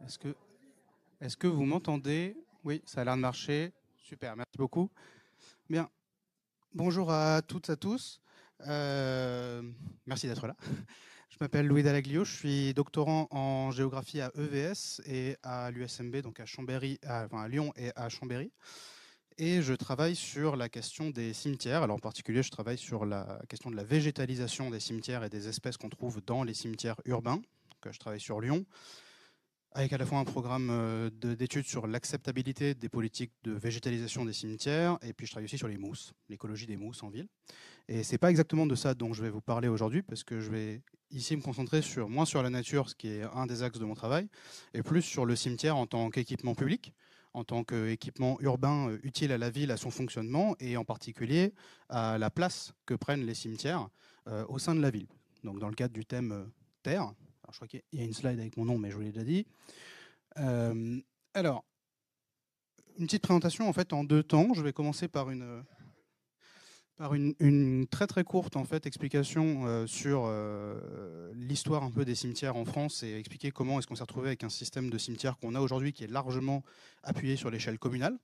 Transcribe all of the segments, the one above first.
Est-ce que, est-ce que vous m'entendez? Oui, ça a l'air de marcher. Super, merci beaucoup. Bien, bonjour à toutes et à tous. Euh, Merci d'être là. Je m'appelle Louis Dallaglio, je suis doctorant en géographie à EVS et à l'USMB, donc à Chambéry, à Lyon et à Chambéry. Et je travaille sur la question des cimetières. Alors en particulier, je travaille sur la question de la végétalisation des cimetières et des espèces qu'on trouve dans les cimetières urbains. Donc, je travaille sur Lyon, avec à la fois un programme d'études sur l'acceptabilité des politiques de végétalisation des cimetières, et puis je travaille aussi sur les mousses, l'écologie des mousses en ville. Et c'est pas exactement de ça dont je vais vous parler aujourd'hui, parce que je vais ici me concentrer moins sur la nature, ce qui est un des axes de mon travail, et plus sur le cimetière en tant qu'équipement public, en tant qu'équipement urbain utile à la ville, à son fonctionnement, et en particulier à la place que prennent les cimetières au sein de la ville. Donc dans le cadre du thème terre, alors je crois qu'il y a une slide avec mon nom, mais je vous l'ai déjà dit. Euh, alors, une petite présentation en fait en deux temps. Je vais commencer par une très très courte en fait explication sur l'histoire un peu des cimetières en France et expliquer comment est-ce qu'on s'est retrouvé avec un système de cimetières qu'on a aujourd'hui qui est largement appuyé sur l'échelle communale.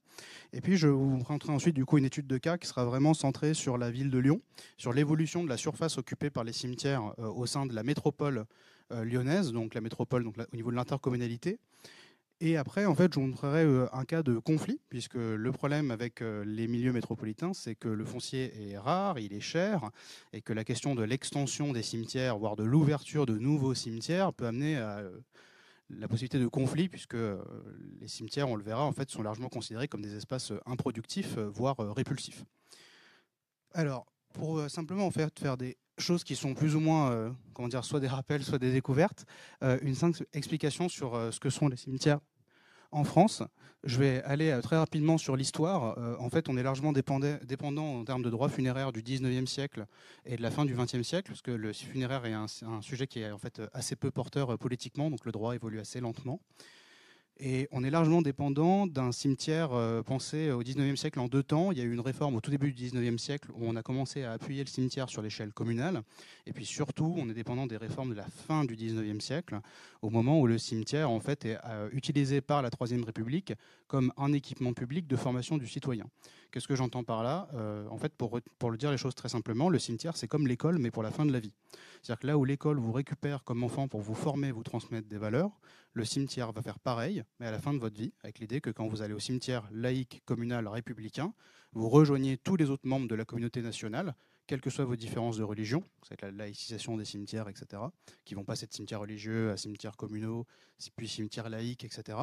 Et puis je vous présenterai ensuite du coup une étude de cas qui sera vraiment centrée sur la ville de Lyon, sur l'évolution de la surface occupée par les cimetières au sein de la métropole lyonnaise, donc la métropole donc au niveau de l'intercommunalité. Et après, en fait, je vous montrerai un cas de conflit, puisque le problème avec les milieux métropolitains, c'est que le foncier est rare, il est cher, et que la question de l'extension des cimetières, voire de l'ouverture de nouveaux cimetières, peut amener à la possibilité de conflit, puisque les cimetières, on le verra, en fait, sont largement considérés comme des espaces improductifs, voire répulsifs. Alors, pour simplement en fait, faire des choses qui sont plus ou moins, comment dire, soit des rappels, soit des découvertes, une simple explication sur ce que sont les cimetières en France. Je vais aller très rapidement sur l'histoire. En fait, on est largement dépendant en termes de droit funéraire du 19e siècle et de la fin du 20e siècle, parce que le funéraire est un sujet qui est en fait assez peu porteur politiquement, donc le droit évolue assez lentement. Et on est largement dépendant d'un cimetière pensé au 19e siècle en deux temps. Il y a eu une réforme au tout début du 19e siècle où on a commencé à appuyer le cimetière sur l'échelle communale. Et puis surtout, on est dépendant des réformes de la fin du 19e siècle, au moment où le cimetière en fait, est utilisé par la Troisième République comme un équipement public de formation du citoyen. Qu'est-ce que j'entends par là? En fait, pour le dire les choses très simplement, le cimetière, c'est comme l'école, mais pour la fin de la vie. C'est-à-dire que là où l'école vous récupère comme enfant pour vous former, vous transmettre des valeurs, le cimetière va faire pareil, mais à la fin de votre vie, avec l'idée que quand vous allez au cimetière laïque, communal, républicain, vous rejoignez tous les autres membres de la communauté nationale, quelles que soient vos différences de religion, ça va être la laïcisation des cimetières, etc., qui vont passer de cimetières religieux à cimetières communaux, puis cimetières laïques, etc.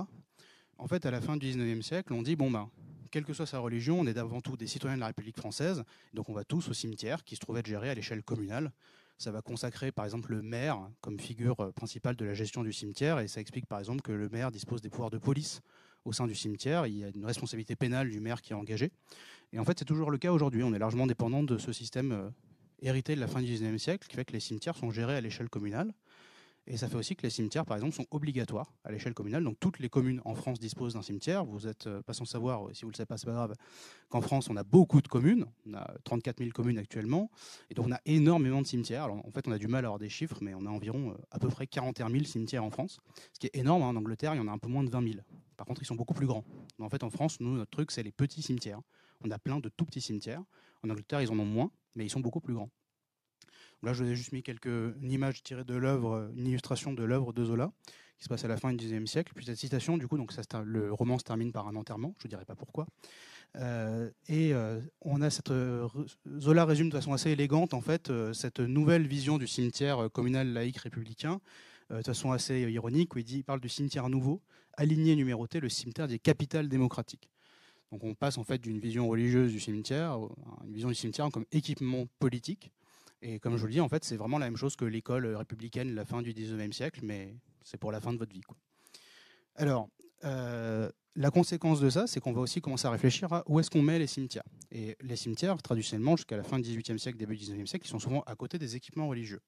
En fait, à la fin du 19e siècle, on dit, bon ben, quelle que soit sa religion, on est avant tout des citoyens de la République française, donc on va tous au cimetière qui se trouve être géré à l'échelle communale. Ça va consacrer par exemple le maire comme figure principale de la gestion du cimetière, et ça explique par exemple que le maire dispose des pouvoirs de police au sein du cimetière. Il y a une responsabilité pénale du maire qui est engagée. Et en fait, c'est toujours le cas aujourd'hui. On est largement dépendant de ce système hérité de la fin du 19e siècle, qui fait que les cimetières sont gérés à l'échelle communale. Et ça fait aussi que les cimetières, par exemple, sont obligatoires à l'échelle communale. Donc toutes les communes en France disposent d'un cimetière. Vous n'êtes pas sans savoir, si vous ne le savez pas, c'est pas grave, qu'en France, on a beaucoup de communes. On a 34 000 communes actuellement. Et donc on a énormément de cimetières. Alors en fait, on a du mal à avoir des chiffres, mais on a environ à peu près 41 000 cimetières en France. Ce qui est énorme. En Angleterre, il y en a un peu moins de 20 000. Par contre, ils sont beaucoup plus grands. Donc, en fait, en France, nous, notre truc, c'est les petits cimetières. On a plein de tout petits cimetières. En Angleterre, ils en ont moins, mais ils sont beaucoup plus grands. Là, je vous ai juste mis une image tirée de l'œuvre, une illustration de l'œuvre de Zola, qui se passe à la fin du XIXe siècle. Puis cette citation, du coup, donc le roman se termine par un enterrement, je ne dirai pas pourquoi. On a Zola résume de façon assez élégante, en fait, cette nouvelle vision du cimetière communal, laïque, républicain, de façon assez ironique, où il parle du cimetière nouveau, aligné, numéroté, le cimetière des capitales démocratiques. Donc on passe en fait d'une vision religieuse du cimetière à une vision du cimetière comme équipement politique. Et comme je vous le dis, en fait, c'est vraiment la même chose que l'école républicaine, la fin du 19e siècle, mais c'est pour la fin de votre vie, quoi. Alors, la conséquence de ça, c'est qu'on va aussi commencer à réfléchir à où est-ce qu'on met les cimetières. Et les cimetières, traditionnellement, jusqu'à la fin du 18e siècle, début du 19e siècle, ils sont souvent à côté des équipements religieux.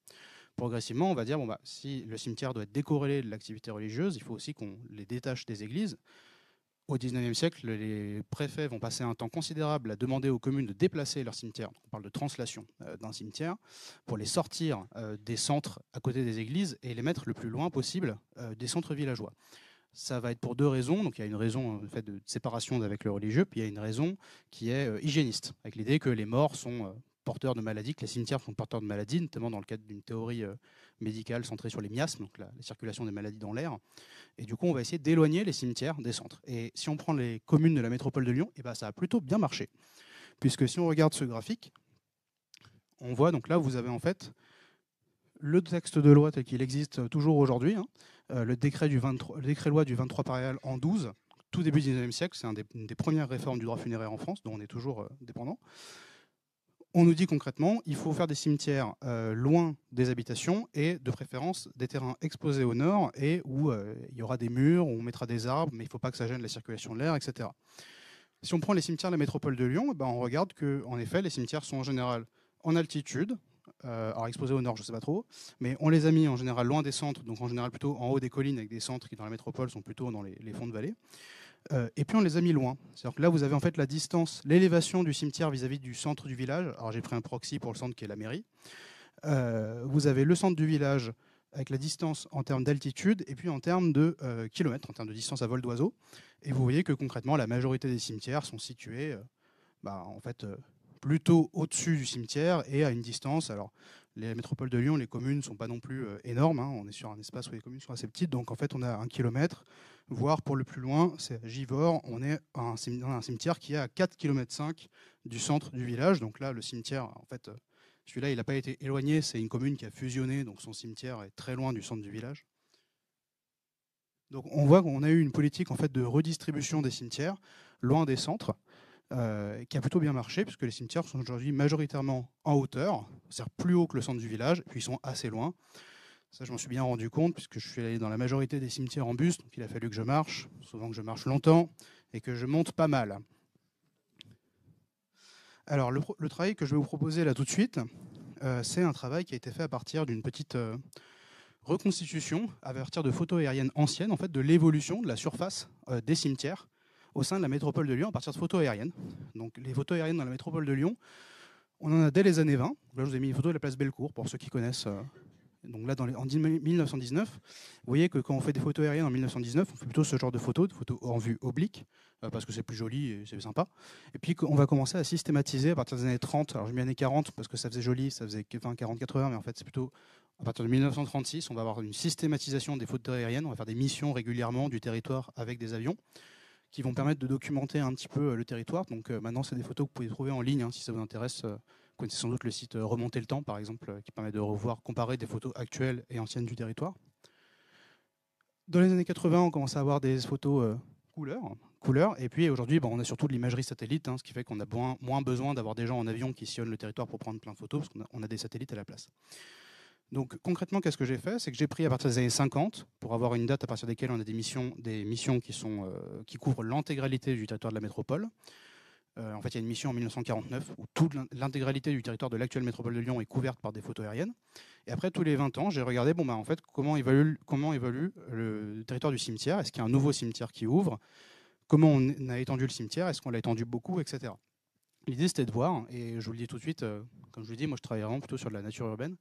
Progressivement, on va dire, bon, bah, si le cimetière doit être décorrélé de l'activité religieuse, il faut aussi qu'on les détache des églises. Au XIXe siècle, les préfets vont passer un temps considérable à demander aux communes de déplacer leurs cimetières. On parle de translation d'un cimetière pour les sortir des centres à côté des églises et les mettre le plus loin possible des centres villageois. Ça va être pour deux raisons. Donc il y a une raison en fait, de séparation avec le religieux, puis il y a une raison qui est hygiéniste, avec l'idée que les morts sont porteurs de maladies, que les cimetières sont porteurs de maladies, notamment dans le cadre d'une théorie médicale centrée sur les miasmes, donc la circulation des maladies dans l'air. Et du coup, on va essayer d'éloigner les cimetières des centres. Et si on prend les communes de la métropole de Lyon, eh ben, ça a plutôt bien marché. Puisque si on regarde ce graphique, on voit, donc là, vous avez en fait le texte de loi tel qu'il existe toujours aujourd'hui, hein, le décret loi du 23 paréal en 12, tout début du 19e siècle, c'est une des premières réformes du droit funéraire en France, dont on est toujours dépendant. On nous dit concrètement, il faut faire des cimetières loin des habitations et de préférence des terrains exposés au nord et où il y aura des murs, où on mettra des arbres, mais il ne faut pas que ça gêne la circulation de l'air, etc. Si on prend les cimetières de la métropole de Lyon, ben on regarde qu'en effet, les cimetières sont en général en altitude, alors exposés au nord, je ne sais pas trop, mais on les a mis en général loin des centres, donc en général plutôt en haut des collines, avec des centres qui dans la métropole sont plutôt dans les fonds de vallée. Et puis on les a mis loin. C'est-à-dire que là, vous avez en fait la distance, l'élévation du cimetière vis-à-vis du centre du village. Alors j'ai pris un proxy pour le centre qui est la mairie. Vous avez le centre du village avec la distance en termes d'altitude et puis en termes de kilomètres, en termes de distance à vol d'oiseau. Et vous voyez que concrètement, la majorité des cimetières sont situés en fait, plutôt au-dessus du cimetière et à une distance. Alors, les métropoles de Lyon, les communes ne sont pas non plus énormes. Hein. On est sur un espace où les communes sont assez petites. Donc, en fait, on a 1 kilomètre, voire pour le plus loin, c'est à Givors. On est dans un cimetière qui est à 4,5 km du centre du village. Donc là, le cimetière, en fait, celui-là, il n'a pas été éloigné. C'est une commune qui a fusionné. Donc, son cimetière est très loin du centre du village. Donc, on voit qu'on a eu une politique en fait, de redistribution des cimetières loin des centres. Qui a plutôt bien marché, puisque les cimetières sont aujourd'hui majoritairement en hauteur, c'est-à-dire plus haut que le centre du village, et puis ils sont assez loin. Ça, je m'en suis bien rendu compte, puisque je suis allé dans la majorité des cimetières en bus, donc il a fallu que je marche, souvent que je marche longtemps, et que je monte pas mal. Alors, le travail que je vais vous proposer là tout de suite, c'est un travail qui a été fait à partir d'une petite reconstitution, à partir de photos aériennes anciennes, en fait, de l'évolution de la surface des cimetières au sein de la métropole de Lyon à partir de photos aériennes. Donc les photos aériennes dans la métropole de Lyon, on en a dès les années 20. Là, je vous ai mis une photo de la place Bellecour pour ceux qui connaissent. Donc là, en 1919, vous voyez que quand on fait des photos aériennes en 1919, on fait plutôt ce genre de photos en vue oblique, parce que c'est plus joli et c'est sympa. Et puis on va commencer à systématiser à partir des années 30. Alors je mets années 40 parce que ça faisait joli, ça faisait 20, 40, 80, mais en fait c'est plutôt à partir de 1936, on va avoir une systématisation des photos aériennes. On va faire des missions régulièrement du territoire avec des avions, qui vont permettre de documenter un petit peu le territoire. Donc maintenant, c'est des photos que vous pouvez trouver en ligne, hein, si ça vous intéresse. Vous connaissez sans doute le site Remonter le temps, par exemple, qui permet de revoir, comparer des photos actuelles et anciennes du territoire. Dans les années 80, on commence à avoir des photos couleurs. Et puis aujourd'hui, on a surtout de l'imagerie satellite, hein, ce qui fait qu'on a moins besoin d'avoir des gens en avion qui sillonnent le territoire pour prendre plein de photos, parce qu'on a des satellites à la place. Donc concrètement, qu'est-ce que j'ai fait? C'est que j'ai pris à partir des années 50, pour avoir une date à partir desquelles on a des missions qui couvrent l'intégralité du territoire de la métropole. En fait, il y a une mission en 1949 où toute l'intégralité du territoire de l'actuelle métropole de Lyon est couverte par des photos aériennes. Et après, tous les 20 ans, j'ai regardé en fait, comment évolue le territoire du cimetière. Est-ce qu'il y a un nouveau cimetière qui ouvre? Comment on a étendu le cimetière? Est-ce qu'on l'a étendu beaucoup, etc. L'idée, c'était de voir, et je vous le dis tout de suite, comme je vous l'ai dit, moi je travaille vraiment plutôt sur de la nature urbaine.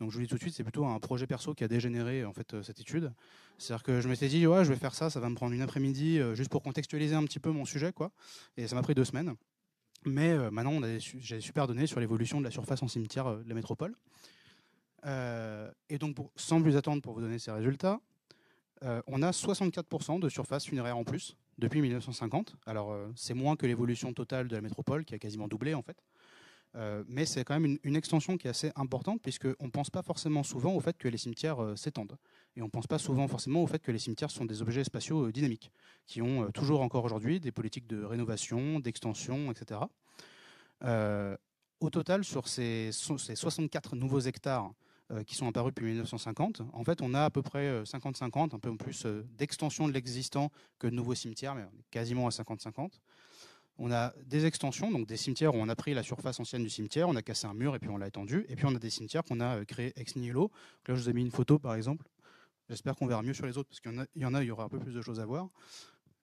Donc je vous dis tout de suite, c'est plutôt un projet perso qui a dégénéré en fait cette étude. C'est-à-dire que je m'étais dit, ouais, je vais faire ça, ça va me prendre une après-midi juste pour contextualiser un petit peu mon sujet, quoi. Et ça m'a pris 2 semaines. Mais maintenant, j'ai super donné sur l'évolution de la surface en cimetière de la métropole. Et donc, sans plus attendre pour vous donner ces résultats, on a 64% de surface funéraire en plus depuis 1950. Alors, c'est moins que l'évolution totale de la métropole, qui a quasiment doublé en fait. Mais c'est quand même une extension qui est assez importante, puisqu'on ne pense pas forcément souvent au fait que les cimetières s'étendent. Et on ne pense pas souvent forcément au fait que les cimetières sont des objets spatiaux dynamiques, qui ont toujours encore aujourd'hui des politiques de rénovation, d'extension, etc. Au total, sur ces 64 nouveaux hectares qui sont apparus depuis 1950, en fait, on a à peu près 50-50, un peu plus d'extension de l'existant que de nouveaux cimetières, mais on est quasiment à 50-50. On a des extensions, donc des cimetières où on a pris la surface ancienne du cimetière, on a cassé un mur et puis on l'a étendu. Et puis on a des cimetières qu'on a créés ex nihilo. Donc là, je vous ai mis une photo, par exemple. J'espère qu'on verra mieux sur les autres, parce qu'il y aura un peu plus de choses à voir.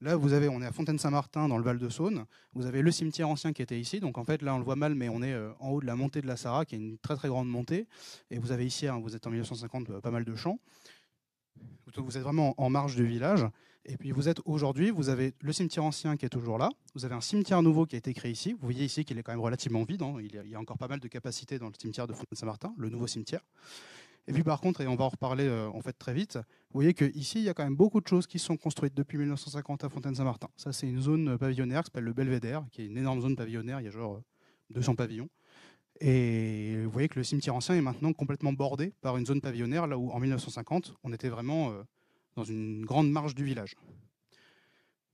Là, on est à Fontaine-Saint-Martin, dans le Val-de-Saône. Vous avez le cimetière ancien qui était ici. Donc en fait, là, on le voit mal, mais on est en haut de la montée de la Sarah, qui est une très très grande montée. Et vous avez ici, vous êtes en 1950, pas mal de champs. Vous êtes vraiment en marge du village. Et puis aujourd'hui, vous avez le cimetière ancien qui est toujours là, vous avez un cimetière nouveau qui a été créé ici. Vous voyez ici qu'il est quand même relativement vide, hein. Il y a encore pas mal de capacité dans le cimetière de Fontaine-Saint-Martin, le nouveau cimetière. Et puis par contre, et on va en reparler en fait très vite, vous voyez qu'ici, il y a quand même beaucoup de choses qui sont construites depuis 1950 à Fontaine-Saint-Martin. Ça, c'est une zone pavillonnaire qui s'appelle le Belvédère, qui est une énorme zone pavillonnaire, il y a genre 200 pavillons. Et vous voyez que le cimetière ancien est maintenant complètement bordé par une zone pavillonnaire, là où en 1950, on était vraiment dans une grande marge du village.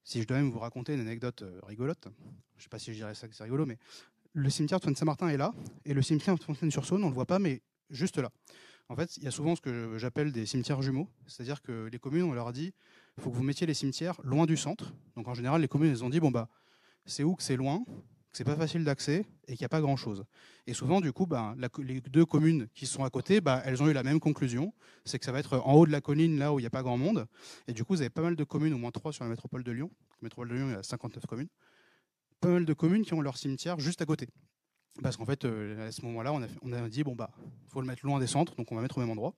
Si je dois même vous raconter une anecdote rigolote, je ne sais pas si je dirais ça que c'est rigolo, mais le cimetière de Fontaine-Saint-Martin est là, et le cimetière de Fontaine-sur-Saône, on ne le voit pas, mais juste là. En fait, il y a souvent ce que j'appelle des cimetières jumeaux, c'est-à-dire que les communes, on leur a dit, il faut que vous mettiez les cimetières loin du centre. Donc en général, les communes, elles ont dit, bon bah, c'est où que c'est loin, que c'est pas facile d'accès et qu'il n'y a pas grand-chose. Et souvent, du coup, les deux communes qui sont à côté, elles ont eu la même conclusion, c'est que ça va être en haut de la colline, là où il n'y a pas grand monde. Et du coup, vous avez pas mal de communes, au moins 3 sur la métropole de Lyon. La métropole de Lyon, il y a 59 communes. Pas mal de communes qui ont leur cimetière juste à côté. Parce qu'en fait, à ce moment-là, on a dit, bon, faut le mettre loin des centres, donc on va mettre au même endroit.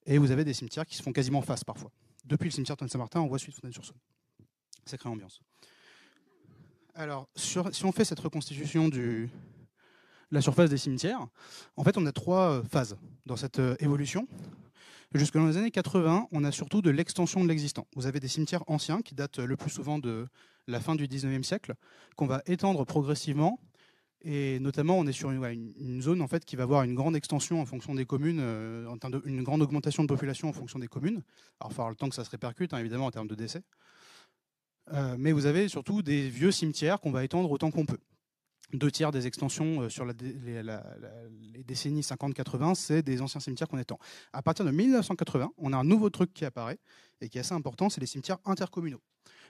Et vous avez des cimetières qui se font quasiment face parfois. Depuis le cimetière de Saint-Martin, on voit celui de Fontaine-sur-Saône. Sacrée ambiance. Alors, si on fait cette reconstitution de la surface des cimetières, en fait, on a 3 phases dans cette évolution. Jusque dans les années 80, on a surtout de l'extension de l'existant. Vous avez des cimetières anciens qui datent le plus souvent de la fin du 19e siècle, qu'on va étendre progressivement. Et notamment, on est sur une zone en fait, qui va avoir une grande extension en fonction des communes, une grande augmentation de population en fonction des communes. Alors, il faudra le temps que ça se répercute, hein, évidemment, en termes de décès. Mais vous avez surtout des vieux cimetières qu'on va étendre autant qu'on peut. 2 tiers des extensions sur les décennies 50-80, c'est des anciens cimetières qu'on étend. À partir de 1980, on a un nouveau truc qui apparaît et qui est assez important, c'est les cimetières intercommunaux.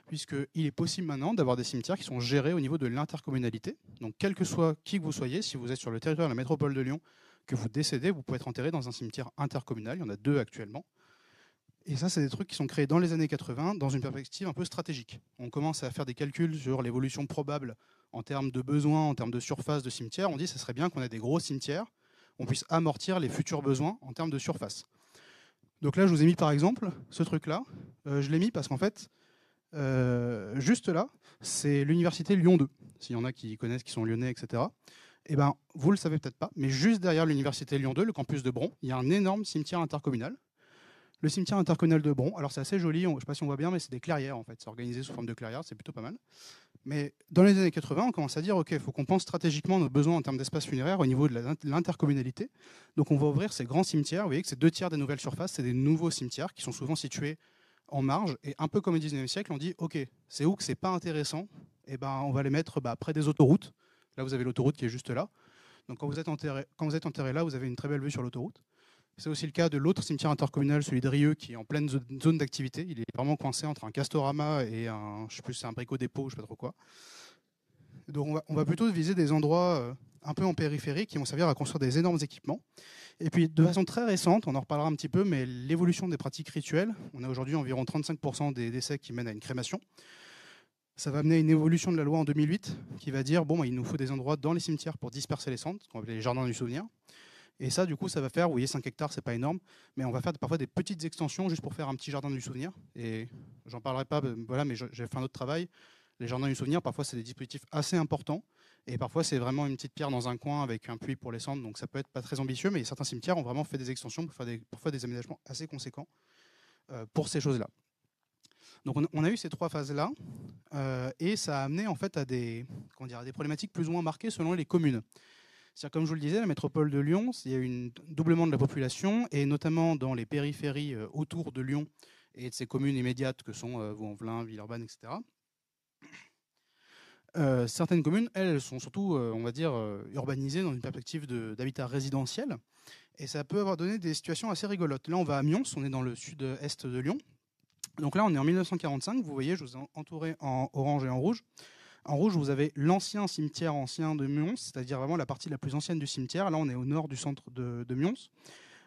Puisqu'il est possible maintenant d'avoir des cimetières qui sont gérés au niveau de l'intercommunalité. Donc, quel que soit qui que vous soyez, si vous êtes sur le territoire de la métropole de Lyon, que vous décédez, vous pouvez être enterré dans un cimetière intercommunal. Il y en a 2 actuellement. Et ça, c'est des trucs qui sont créés dans les années 80 dans une perspective un peu stratégique. On commence à faire des calculs sur l'évolution probable en termes de besoins, en termes de surface de cimetière. On dit que ce serait bien qu'on ait des gros cimetières, on puisse amortir les futurs besoins en termes de surface. Donc là, je vous ai mis par exemple ce truc-là. Je l'ai mis parce qu'en fait, juste là, c'est l'université Lyon 2. S'il y en a qui connaissent, qui sont lyonnais, etc. Eh ben, vous ne le savez peut-être pas, mais juste derrière l'université Lyon 2, le campus de Bron, il y a un énorme cimetière intercommunal. Le cimetière intercommunal de Bron, alors c'est assez joli, je ne sais pas si on voit bien, mais c'est des clairières en fait. C'est organisé sous forme de clairières, c'est plutôt pas mal. Mais dans les années 80, on commence à dire, OK, il faut qu'on pense stratégiquement nos besoins en termes d'espace funéraire au niveau de l'intercommunalité. Donc on va ouvrir ces grands cimetières. Vous voyez que c'est 2 tiers des nouvelles surfaces, c'est des nouveaux cimetières qui sont souvent situés en marge. Et un peu comme au 19e siècle, on dit, OK, c'est où que c'est pas intéressant, et ben, on va les mettre près des autoroutes. Là, vous avez l'autoroute qui est juste là. Donc quand vous êtes enterré là, vous avez une très belle vue sur l'autoroute. C'est aussi le cas de l'autre cimetière intercommunal, celui de Rieux, qui est en pleine zone d'activité. Il est vraiment coincé entre un Castorama et je sais plus, c'est un Brico-Dépôt, je sais pas trop quoi. Donc on va plutôt viser des endroits un peu en périphérie qui vont servir à construire des énormes équipements. Et puis de façon très récente, on en reparlera un petit peu, mais l'évolution des pratiques rituelles, on a aujourd'hui environ 35% des décès qui mènent à une crémation. Ça va amener à une évolution de la loi en 2008 qui va dire il nous faut des endroits dans les cimetières pour disperser les cendres, ce qu'on appelle les jardins du souvenir. Et ça, du coup, ça va faire, vous voyez, 5 hectares, c'est pas énorme, mais on va faire parfois des petites extensions juste pour faire un petit jardin du souvenir. Et j'en parlerai pas, voilà, mais j'ai fait un autre travail. Les jardins du souvenir, parfois, c'est des dispositifs assez importants. Et parfois, c'est vraiment une petite pierre dans un coin avec un puits pour les cendres. Donc ça peut être pas très ambitieux, mais certains cimetières ont vraiment fait des extensions pour faire parfois des aménagements assez conséquents pour ces choses-là. Donc on a eu ces 3 phases-là, et ça a amené en fait à des problématiques plus ou moins marquées selon les communes. C'est-à-dire, comme je vous le disais, la métropole de Lyon, il y a eu un doublement de la population, et notamment dans les périphéries autour de Lyon et de ses communes immédiates que sont Vaux-en-Velin, Villeurbanne, etc. Certaines communes, elles sont surtout, on va dire, urbanisées dans une perspective d'habitat résidentiel, et ça peut avoir donné des situations assez rigolotes. Là, on va à Mions, on est dans le sud-est de Lyon. Donc là, on est en 1945, vous voyez, je vous ai entouré en orange et en rouge. En rouge, vous avez l'ancien cimetière ancien de Mions, c'est-à-dire vraiment la partie la plus ancienne du cimetière. Là, on est au nord du centre de Mions.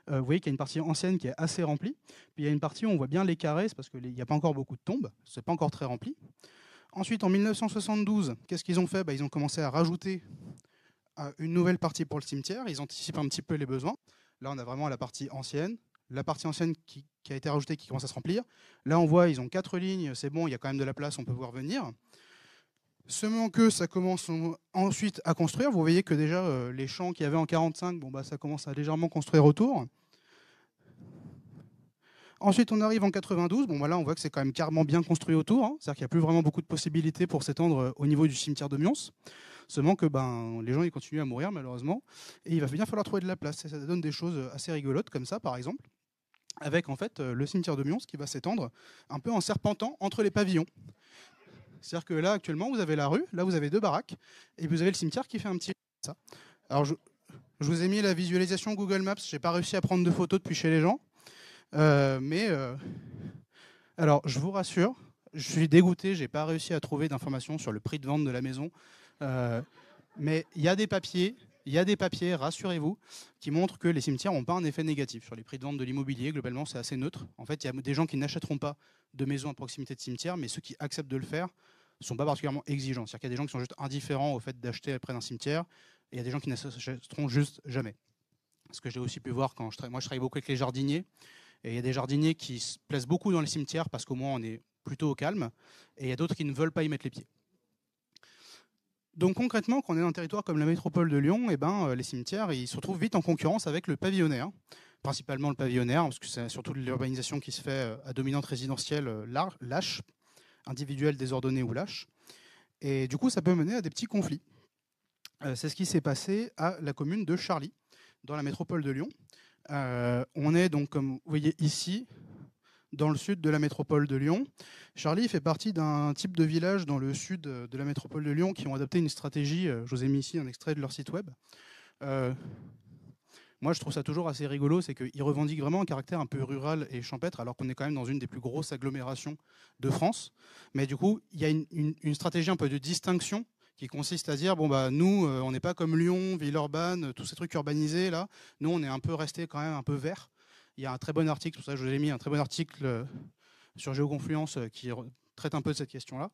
Vous voyez qu'il y a une partie ancienne qui est assez remplie. Puis il y a une partie où on voit bien les carrés, c'est parce qu'il n'y a pas encore beaucoup de tombes, c'est pas encore très rempli. Ensuite, en 1972, qu'est-ce qu'ils ont fait ? Ils ont commencé à rajouter une nouvelle partie pour le cimetière. Ils anticipent un petit peu les besoins. Là, on a vraiment la partie ancienne, la partie ancienne qui a été rajoutée qui commence à se remplir. Là, on voit, ils ont 4 lignes, c'est bon, il y a quand même de la place, on peut voir venir. Seulement que ça commence ensuite à construire. Vous voyez que déjà, les champs qu'il y avait en 45, bon, bah, ça commence à légèrement construire autour. Ensuite, on arrive en 92. Bon, voilà, on voit que c'est quand même carrément bien construit autour. Hein. C'est-à-dire qu'il n'y a plus vraiment beaucoup de possibilités pour s'étendre au niveau du cimetière de Mions. Seulement que les gens ils continuent à mourir, malheureusement. Et il va bien falloir trouver de la place. Et ça donne des choses assez rigolotes, comme ça, par exemple, avec en fait le cimetière de Mions qui va s'étendre un peu en serpentant entre les pavillons. C'est-à-dire que là, actuellement, vous avez la rue, là, vous avez 2 baraques, et vous avez le cimetière qui fait un petit... ça. Alors, je vous ai mis la visualisation Google Maps. Je n'ai pas réussi à prendre de photos depuis chez les gens. Alors, je vous rassure, je suis dégoûté, je n'ai pas réussi à trouver d'informations sur le prix de vente de la maison. Mais il y a des papiers, rassurez-vous, qui montrent que les cimetières n'ont pas un effet négatif sur les prix de vente de l'immobilier. Globalement, c'est assez neutre. En fait, il y a des gens qui n'achèteront pas de maison à proximité de cimetière, mais ceux qui acceptent de le faire ne sont pas particulièrement exigeants. C'est-à-dire qu'il y a des gens qui sont juste indifférents au fait d'acheter près d'un cimetière, et il y a des gens qui n'achèteront juste jamais. Ce que j'ai aussi pu voir quand moi je travaille beaucoup avec les jardiniers, et il y a des jardiniers qui se plaisent beaucoup dans les cimetières parce qu'au moins on est plutôt au calme, et il y a d'autres qui ne veulent pas y mettre les pieds. Donc concrètement, quand on est dans un territoire comme la métropole de Lyon, les cimetières ils se retrouvent vite en concurrence avec le pavillonnaire, principalement le pavillonnaire, parce que c'est surtout l'urbanisation qui se fait à dominante résidentielle lâche, individuelle, désordonnée ou lâche. Et du coup, ça peut mener à des petits conflits. C'est ce qui s'est passé à la commune de Charly, dans la métropole de Lyon. On est donc, comme vous voyez ici, dans le sud de la métropole de Lyon. Charly fait partie d'un type de village dans le sud de la métropole de Lyon qui ont adopté une stratégie. Je vous ai mis ici un extrait de leur site web. Moi, je trouve ça toujours assez rigolo, c'est qu'ils revendiquent vraiment un caractère un peu rural et champêtre, alors qu'on est quand même dans une des plus grosses agglomérations de France. Mais du coup, il y a une stratégie un peu de distinction qui consiste à dire, nous, on n'est pas comme Lyon, Villeurbanne, tous ces trucs urbanisés, là. Nous, on est un peu resté quand même un peu vert. Il y a un très bon article, pour ça que je vous ai mis un très bon article sur Géoconfluence qui traite un peu de cette question-là.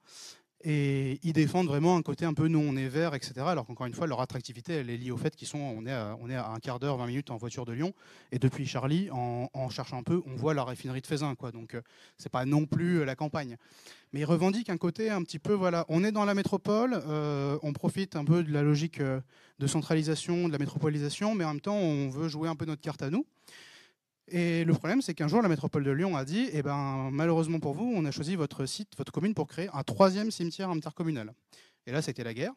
Et ils défendent vraiment un côté un peu nous on est vert, etc. Alors qu'encore une fois, leur attractivité, elle est liée au fait qu'on est à un quart d'heure, 20 minutes en voiture de Lyon. Et depuis Charly, en cherchant un peu, on voit la raffinerie de Feyzin, quoi. Donc c'est pas non plus la campagne. Mais ils revendiquent un côté un petit peu, voilà, on est dans la métropole, on profite un peu de la logique de centralisation, de la métropolisation, mais en même temps, on veut jouer un peu notre carte à nous. Et le problème, c'est qu'un jour, la métropole de Lyon a dit malheureusement pour vous, on a choisi votre site, votre commune, pour créer un 3e cimetière intercommunal. Et là, c'était la guerre.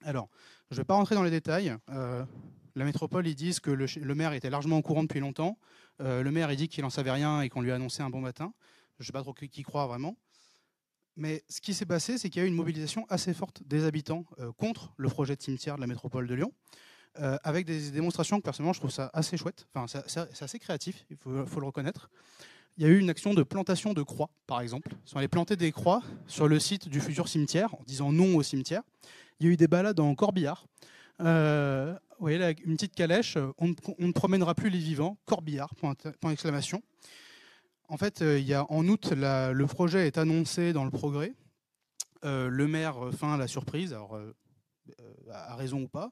Alors, je ne vais pas rentrer dans les détails. La métropole, ils disent que le maire était largement au courant depuis longtemps. Le maire, il dit qu'il n'en savait rien et qu'on lui a annoncé un bon matin. Je ne sais pas trop qui croit vraiment. Mais ce qui s'est passé, c'est qu'il y a eu une mobilisation assez forte des habitants contre le projet de cimetière de la métropole de Lyon. Avec des démonstrations que personnellement je trouve ça assez chouette, enfin, c'est assez créatif, il faut le reconnaître. Il y a eu une action de plantation de croix, par exemple. Ils sont allés planter des croix sur le site du futur cimetière, en disant non au cimetière. Il y a eu des balades en corbillard. Vous voyez là, une petite calèche, on ne promènera plus les vivants, corbillard, point d'exclamation. En fait, il y a, en août, le projet est annoncé dans le Progrès. Le maire feint la surprise, alors, à raison ou pas.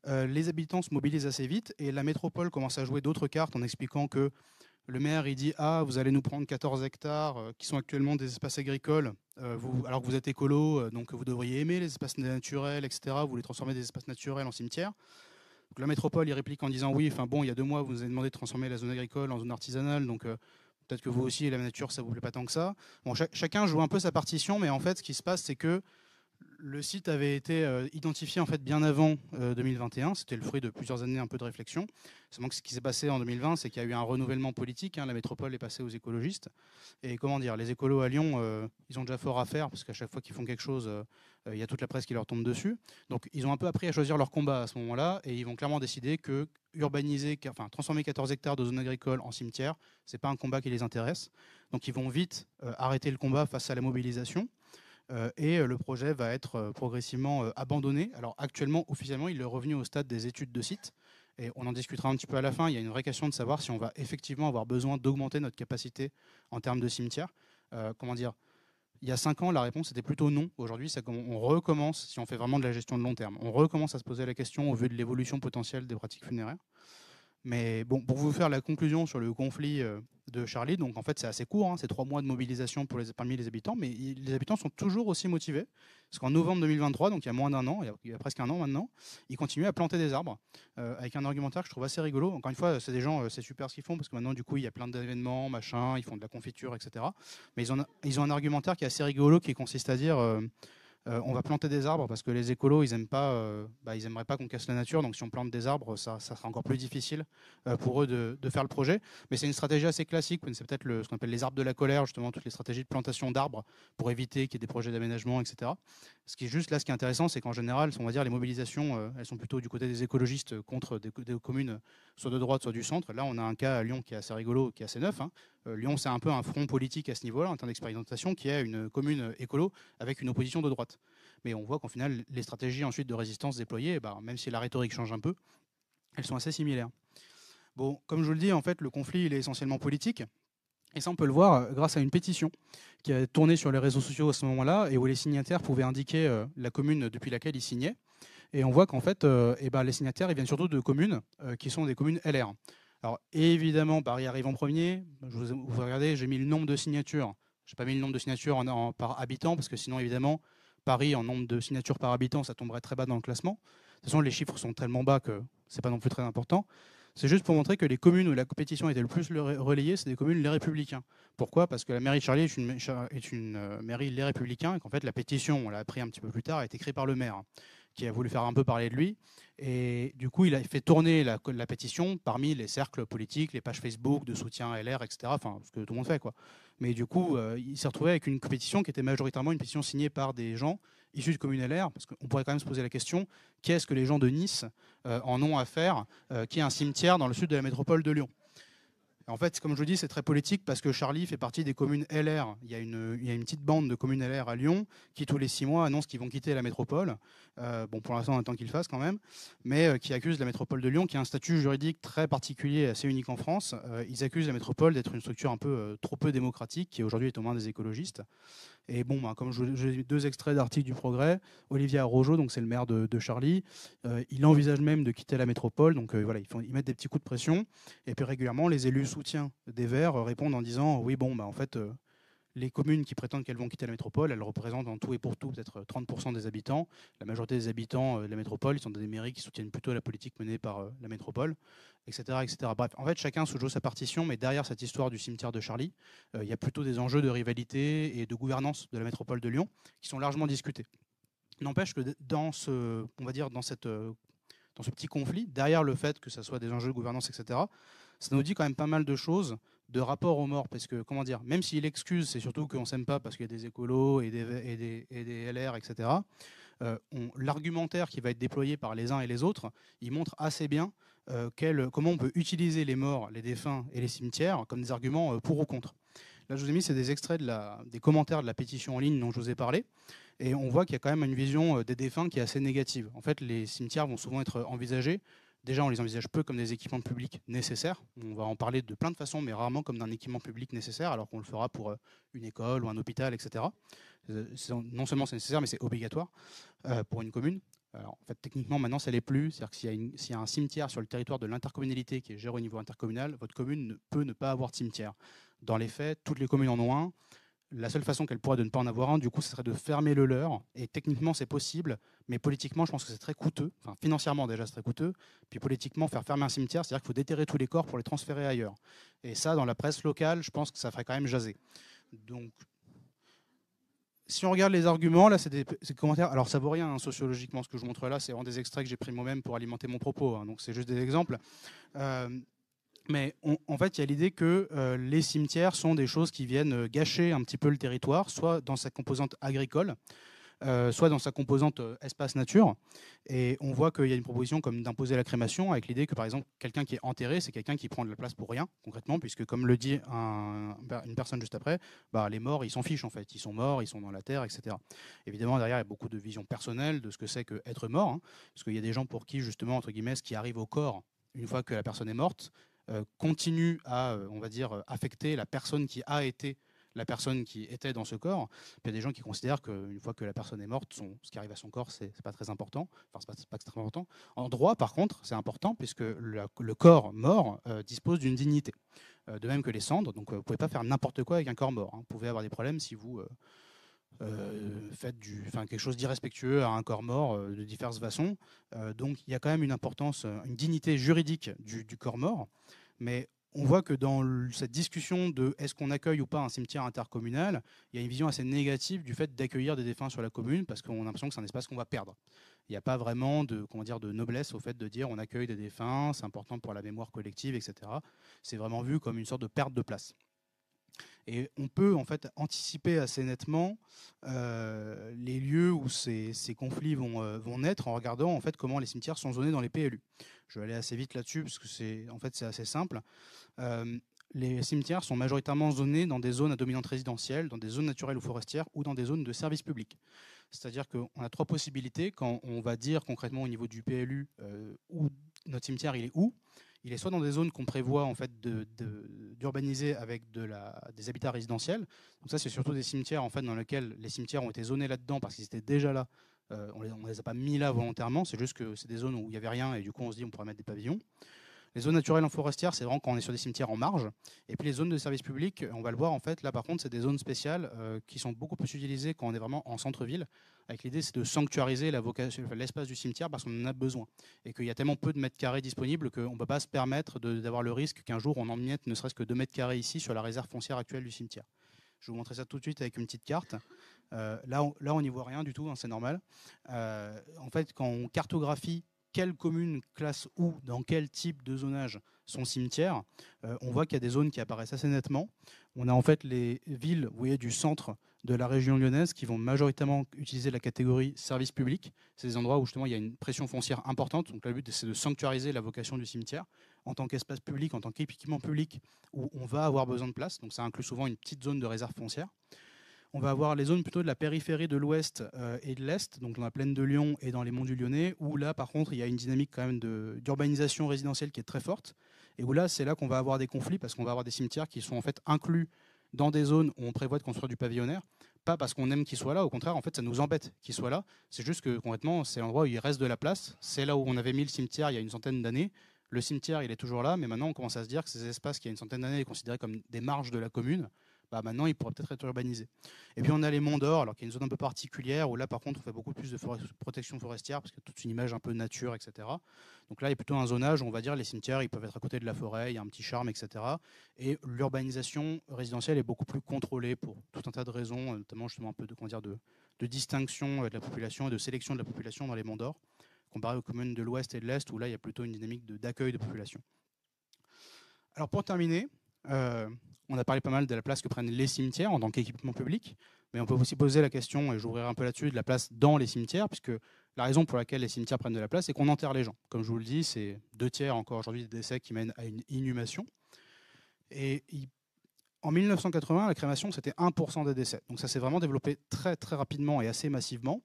Les habitants se mobilisent assez vite et la métropole commence à jouer d'autres cartes en expliquant que le maire il dit vous allez nous prendre 14 hectares qui sont actuellement des espaces agricoles, alors que vous êtes écolo, donc vous devriez aimer les espaces naturels, etc. Vous voulez transformer des espaces naturels en cimetières. Donc la métropole il réplique en disant oui, il y a 2 mois vous nous avez demandé de transformer la zone agricole en zone artisanale, donc peut-être que vous aussi la nature ça vous plaît pas tant que ça. Bon, chacun joue un peu sa partition, mais en fait ce qui se passe c'est que le site avait été identifié en fait bien avant 2021. C'était le fruit de plusieurs années un peu de réflexion. Seulement que ce qui s'est passé en 2020, c'est qu'il y a eu un renouvellement politique. La métropole est passée aux écologistes. Et comment dire, les écolos à Lyon, ils ont déjà fort à faire parce qu'à chaque fois qu'ils font quelque chose, il y a toute la presse qui leur tombe dessus. Donc ils ont un peu appris à choisir leur combat à ce moment-là et ils vont clairement décider que transformer 14 hectares de zone agricole en cimetière, c'est pas un combat qui les intéresse. Donc ils vont vite arrêter le combat face à la mobilisation. Et le projet va être progressivement abandonné. Alors actuellement, officiellement, il est revenu au stade des études de site. Et on en discutera un petit peu à la fin. Il y a une vraie question de savoir si on va effectivement avoir besoin d'augmenter notre capacité en termes de cimetière. Il y a 5 ans, la réponse était plutôt non. Aujourd'hui, on recommence, si on fait vraiment de la gestion de long terme, on recommence à se poser la question au vu de l'évolution potentielle des pratiques funéraires. Mais bon, pour vous faire la conclusion sur le conflit de Charlie, donc en fait c'est assez court, hein, c'est 3 mois de mobilisation parmi les habitants, mais les habitants sont toujours aussi motivés, parce qu'en novembre 2023, donc il y a moins d'un an, il y a presque un an maintenant, ils continuent à planter des arbres, avec un argumentaire que je trouve assez rigolo. Encore une fois, c'est des gens, c'est super ce qu'ils font, parce que maintenant du coup il y a plein d'événements, machin, ils font de la confiture, etc. Mais ils ont un argumentaire qui est assez rigolo, qui consiste à dire... on va planter des arbres parce que les écolos, ils aimeraient pas qu'on casse la nature. Donc si on plante des arbres, ça sera encore plus difficile pour eux de faire le projet. Mais c'est une stratégie assez classique. C'est peut-être ce qu'on appelle les arbres de la colère, justement, toutes les stratégies de plantation d'arbres pour éviter qu'il y ait des projets d'aménagement, etc. Ce qui est juste là, ce qui est intéressant, c'est qu'en général, on va dire, les mobilisations, elles sont plutôt du côté des écologistes contre des communes soit de droite, soit du centre. Là, on a un cas à Lyon qui est assez rigolo, qui est assez neuf, hein. Lyon, c'est un peu un front politique à ce niveau-là, en termes d'expérimentation, qui est une commune écolo avec une opposition de droite. Mais on voit qu'en final, les stratégies ensuite de résistance déployées, même si la rhétorique change un peu, elles sont assez similaires. Bon, comme je vous le dis, en fait, le conflit il est essentiellement politique. Et ça, on peut le voir grâce à une pétition qui a tourné sur les réseaux sociaux à ce moment-là et où les signataires pouvaient indiquer la commune depuis laquelle ils signaient. Et on voit qu'en fait, les signataires ils viennent surtout de communes qui sont des communes LR. Alors évidemment, Paris arrive en premier. Vous regardez, j'ai mis le nombre de signatures. Je n'ai pas mis le nombre de signatures par habitant, parce que sinon, évidemment, Paris, en nombre de signatures par habitant, ça tomberait très bas dans le classement. De toute façon, les chiffres sont tellement bas que ce n'est pas non plus très important. C'est juste pour montrer que les communes où la compétition était le plus relayée, c'est des communes les Républicains. Pourquoi? Parce que la mairie de Charlie est une mairie les Républicains, et qu'en fait, la pétition, on l'a appris un petit peu plus tard, a été créée par le maire, qui a voulu faire un peu parler de lui. Et du coup, il a fait tourner la pétition parmi les cercles politiques, les pages Facebook de soutien LR, etc. Enfin, ce que tout le monde fait, quoi. Mais du coup, il s'est retrouvé avec une pétition qui était majoritairement une pétition signée par des gens issus de communes LR, parce qu'on pourrait quand même se poser la question, qu'est-ce que les gens de Nice en ont à faire, qui est un cimetière dans le sud de la métropole de Lyon? En fait, comme je vous dis, c'est très politique parce que Charlie fait partie des communes LR. Il y a une petite bande de communes LR à Lyon qui, tous les 6 mois, annoncent qu'ils vont quitter la métropole. Bon, pour l'instant, on attend qu'ils le fassent quand même, mais qui accusent la métropole de Lyon, qui a un statut juridique très particulier, assez unique en France. Ils accusent la métropole d'être une structure un peu trop peu démocratique, qui aujourd'hui est aux mains des écologistes. Et bon, comme j'ai 2 extraits d'articles du Progrès, Olivier Arrojo, donc c'est le maire de Charlie, il envisage même de quitter la métropole. Donc voilà, ils mettent des petits coups de pression. Et puis régulièrement, les élus soutiens des Verts répondent en disant oui, bon, en fait, les communes qui prétendent qu'elles vont quitter la métropole, elles représentent en tout et pour tout peut-être 30% des habitants. La majorité des habitants de la métropole, ils sont dans des mairies qui soutiennent plutôt la politique menée par la métropole, etc., etc. Bref, en fait, chacun se joue sa partition, mais derrière cette histoire du cimetière de Charlie, il y a plutôt des enjeux de rivalité et de gouvernance de la métropole de Lyon qui sont largement discutés. N'empêche que on va dire, dans ce petit conflit, derrière le fait que ce soit des enjeux de gouvernance, etc., ça nous dit quand même pas mal de choses de rapport aux morts. Parce que, comment dire, même s'il excuse, c'est surtout qu'on ne s'aime pas parce qu'il y a des écolos et des LR, etc., l'argumentaire qui va être déployé par les uns et les autres, il montre assez bien comment on peut utiliser les morts, les défunts et les cimetières comme des arguments pour ou contre. Là, je vous ai mis, c'est des extraits des commentaires de la pétition en ligne dont je vous ai parlé. Et on voit qu'il y a quand même une vision des défunts qui est assez négative. En fait, les cimetières vont souvent être envisagés. Déjà, on les envisage peu comme des équipements publics nécessaires. On va en parler de plein de façons, mais rarement comme d'un équipement public nécessaire, alors qu'on le fera pour une école ou un hôpital, etc. Non seulement c'est nécessaire, mais c'est obligatoire pour une commune. Alors, en fait, techniquement, maintenant, ça ne l'est plus. C'est-à-dire que s'il y a un cimetière sur le territoire de l'intercommunalité qui est géré au niveau intercommunal, votre commune ne peut ne pas avoir de cimetière. Dans les faits, toutes les communes en ont un. La seule façon qu'elle pourrait de ne pas en avoir un, du coup, ce serait de fermer le leur. Et techniquement, c'est possible, mais politiquement, je pense que c'est très coûteux. Enfin, financièrement, déjà, c'est très coûteux. Puis politiquement, faire fermer un cimetière, c'est-à-dire qu'il faut déterrer tous les corps pour les transférer ailleurs. Et ça, dans la presse locale, je pense que ça ferait quand même jaser. Donc, si on regarde les arguments, là, c'est des commentaires. Alors, ça vaut rien hein, sociologiquement, ce que je vous montre là, c'est vraiment des extraits que j'ai pris moi-même pour alimenter mon propos. Hein, donc, c'est juste des exemples. Mais en fait, il y a l'idée que les cimetières sont des choses qui viennent gâcher un petit peu le territoire, soit dans sa composante agricole, soit dans sa composante espace-nature. Et on voit qu'il y a une proposition comme d'imposer la crémation, avec l'idée que, par exemple, quelqu'un qui est enterré, c'est quelqu'un qui prend de la place pour rien, concrètement, puisque, comme le dit une personne juste après, les morts, ils s'en fichent, en fait. Ils sont morts, ils sont dans la terre, etc. Évidemment, derrière, il y a beaucoup de visions personnelles de ce que c'est qu'être mort, hein, parce qu'il y a des gens pour qui, justement, entre guillemets, ce qui arrive au corps, une fois que la personne est morte, continue à, on va dire, affecter la personne qui a été la personne qui était dans ce corps. Puis il y a des gens qui considèrent qu'une fois que la personne est morte, ce qui arrive à son corps, c'est pas très important. Enfin, c'est pas extrêmement important. En droit, par contre, c'est important puisque le corps mort dispose d'une dignité. De même que les cendres. Donc, vous ne pouvez pas faire n'importe quoi avec un corps mort. Hein. Vous pouvez avoir des problèmes si vous faites quelque chose d'irrespectueux à un corps mort de diverses façons. Donc, il y a quand même une importance, une dignité juridique du corps mort. Mais on voit que dans cette discussion de est-ce qu'on accueille ou pas un cimetière intercommunal, il y a une vision assez négative du fait d'accueillir des défunts sur la commune parce qu'on a l'impression que c'est un espace qu'on va perdre. Il n'y a pas vraiment de noblesse au fait de dire on accueille des défunts, c'est important pour la mémoire collective, etc. C'est vraiment vu comme une sorte de perte de place. Et on peut en fait anticiper assez nettement les lieux où ces conflits vont naître en regardant en fait comment les cimetières sont zonés dans les PLU. Je vais aller assez vite là-dessus parce que c'est assez simple. Les cimetières sont majoritairement zonés dans des zones à dominante résidentielle, dans des zones naturelles ou forestières ou dans des zones de service public. C'est-à-dire qu'on a trois possibilités quand on va dire concrètement au niveau du PLU où notre cimetière il est où. Il est soit dans des zones qu'on prévoit en fait d'urbaniser avec des habitats résidentiels. Donc ça, c'est surtout des cimetières en fait dans lesquels les cimetières ont été zonés là-dedans parce qu'ils étaient déjà là. On les a pas mis là volontairement. C'est juste que c'est des zones où il n'y avait rien et du coup on se dit on pourrait mettre des pavillons. Les zones naturelles en forestière, c'est vraiment quand on est sur des cimetières en marge. Et puis les zones de service public, on va le voir en fait, là par contre, c'est des zones spéciales qui sont beaucoup plus utilisées quand on est vraiment en centre-ville. Avec l'idée, c'est de sanctuariser l'espace du cimetière parce qu'on en a besoin. Et qu'il y a tellement peu de mètres carrés disponibles qu'on ne peut pas se permettre d'avoir le risque qu'un jour on emmiette ne serait-ce que 2 mètres carrés ici sur la réserve foncière actuelle du cimetière. Je vais vous montrer ça tout de suite avec une petite carte. Là, on n'y voit rien du tout, hein, c'est normal. En fait, quand on cartographie quelle commune classe où, dans quel type de zonage son cimetière, on voit qu'il y a des zones qui apparaissent assez nettement. On a en fait les villes, vous voyez, du centre de la région lyonnaise qui vont majoritairement utiliser la catégorie service public. C'est des endroits où justement il y a une pression foncière importante. Donc le but, c'est de sanctuariser la vocation du cimetière en tant qu'espace public, en tant qu'équipement public où on va avoir besoin de place. Donc ça inclut souvent une petite zone de réserve foncière. On va avoir les zones plutôt de la périphérie de l'ouest et de l'est, donc dans la plaine de Lyon et dans les monts du Lyonnais, où là, par contre, il y a une dynamique quand même d'urbanisation résidentielle qui est très forte, et où là, c'est là qu'on va avoir des conflits, parce qu'on va avoir des cimetières qui sont en fait inclus dans des zones où on prévoit de construire du pavillonnaire, pas parce qu'on aime qu'ils soient là, au contraire, en fait, ça nous embête qu'ils soient là, c'est juste que concrètement, c'est l'endroit où il reste de la place, c'est là où on avait mis le cimetière il y a une centaine d'années, le cimetière, il est toujours là, mais maintenant, on commence à se dire que ces espaces qui, il y a une centaine d'années, étaient considérés comme des marges de la commune, bah maintenant, ils pourraient peut-être être urbanisés. Et puis, on a les Monts d'Or, alors qu'il y a une zone un peu particulière, où là, par contre, on fait beaucoup plus de protection forestière, parce qu'il y a toute une image un peu nature, etc. Donc là, il y a plutôt un zonage où on va dire les cimetières, ils peuvent être à côté de la forêt, il y a un petit charme, etc. Et l'urbanisation résidentielle est beaucoup plus contrôlée pour tout un tas de raisons, notamment justement un peu de distinction de la population et de sélection de la population dans les Monts d'Or, comparé aux communes de l'Ouest et de l'Est, où là, il y a plutôt une dynamique d'accueil de population. Alors pour terminer, on a parlé pas mal de la place que prennent les cimetières en tant qu'équipement public, mais on peut aussi poser la question, et j'ouvrirai un peu là-dessus, de la place dans les cimetières, puisque la raison pour laquelle les cimetières prennent de la place, c'est qu'on enterre les gens. Comme je vous le dis, c'est 2/3 encore aujourd'hui des décès qui mènent à une inhumation. Et en 1980, la crémation, c'était 1% des décès. Donc ça s'est vraiment développé très, très rapidement et assez massivement.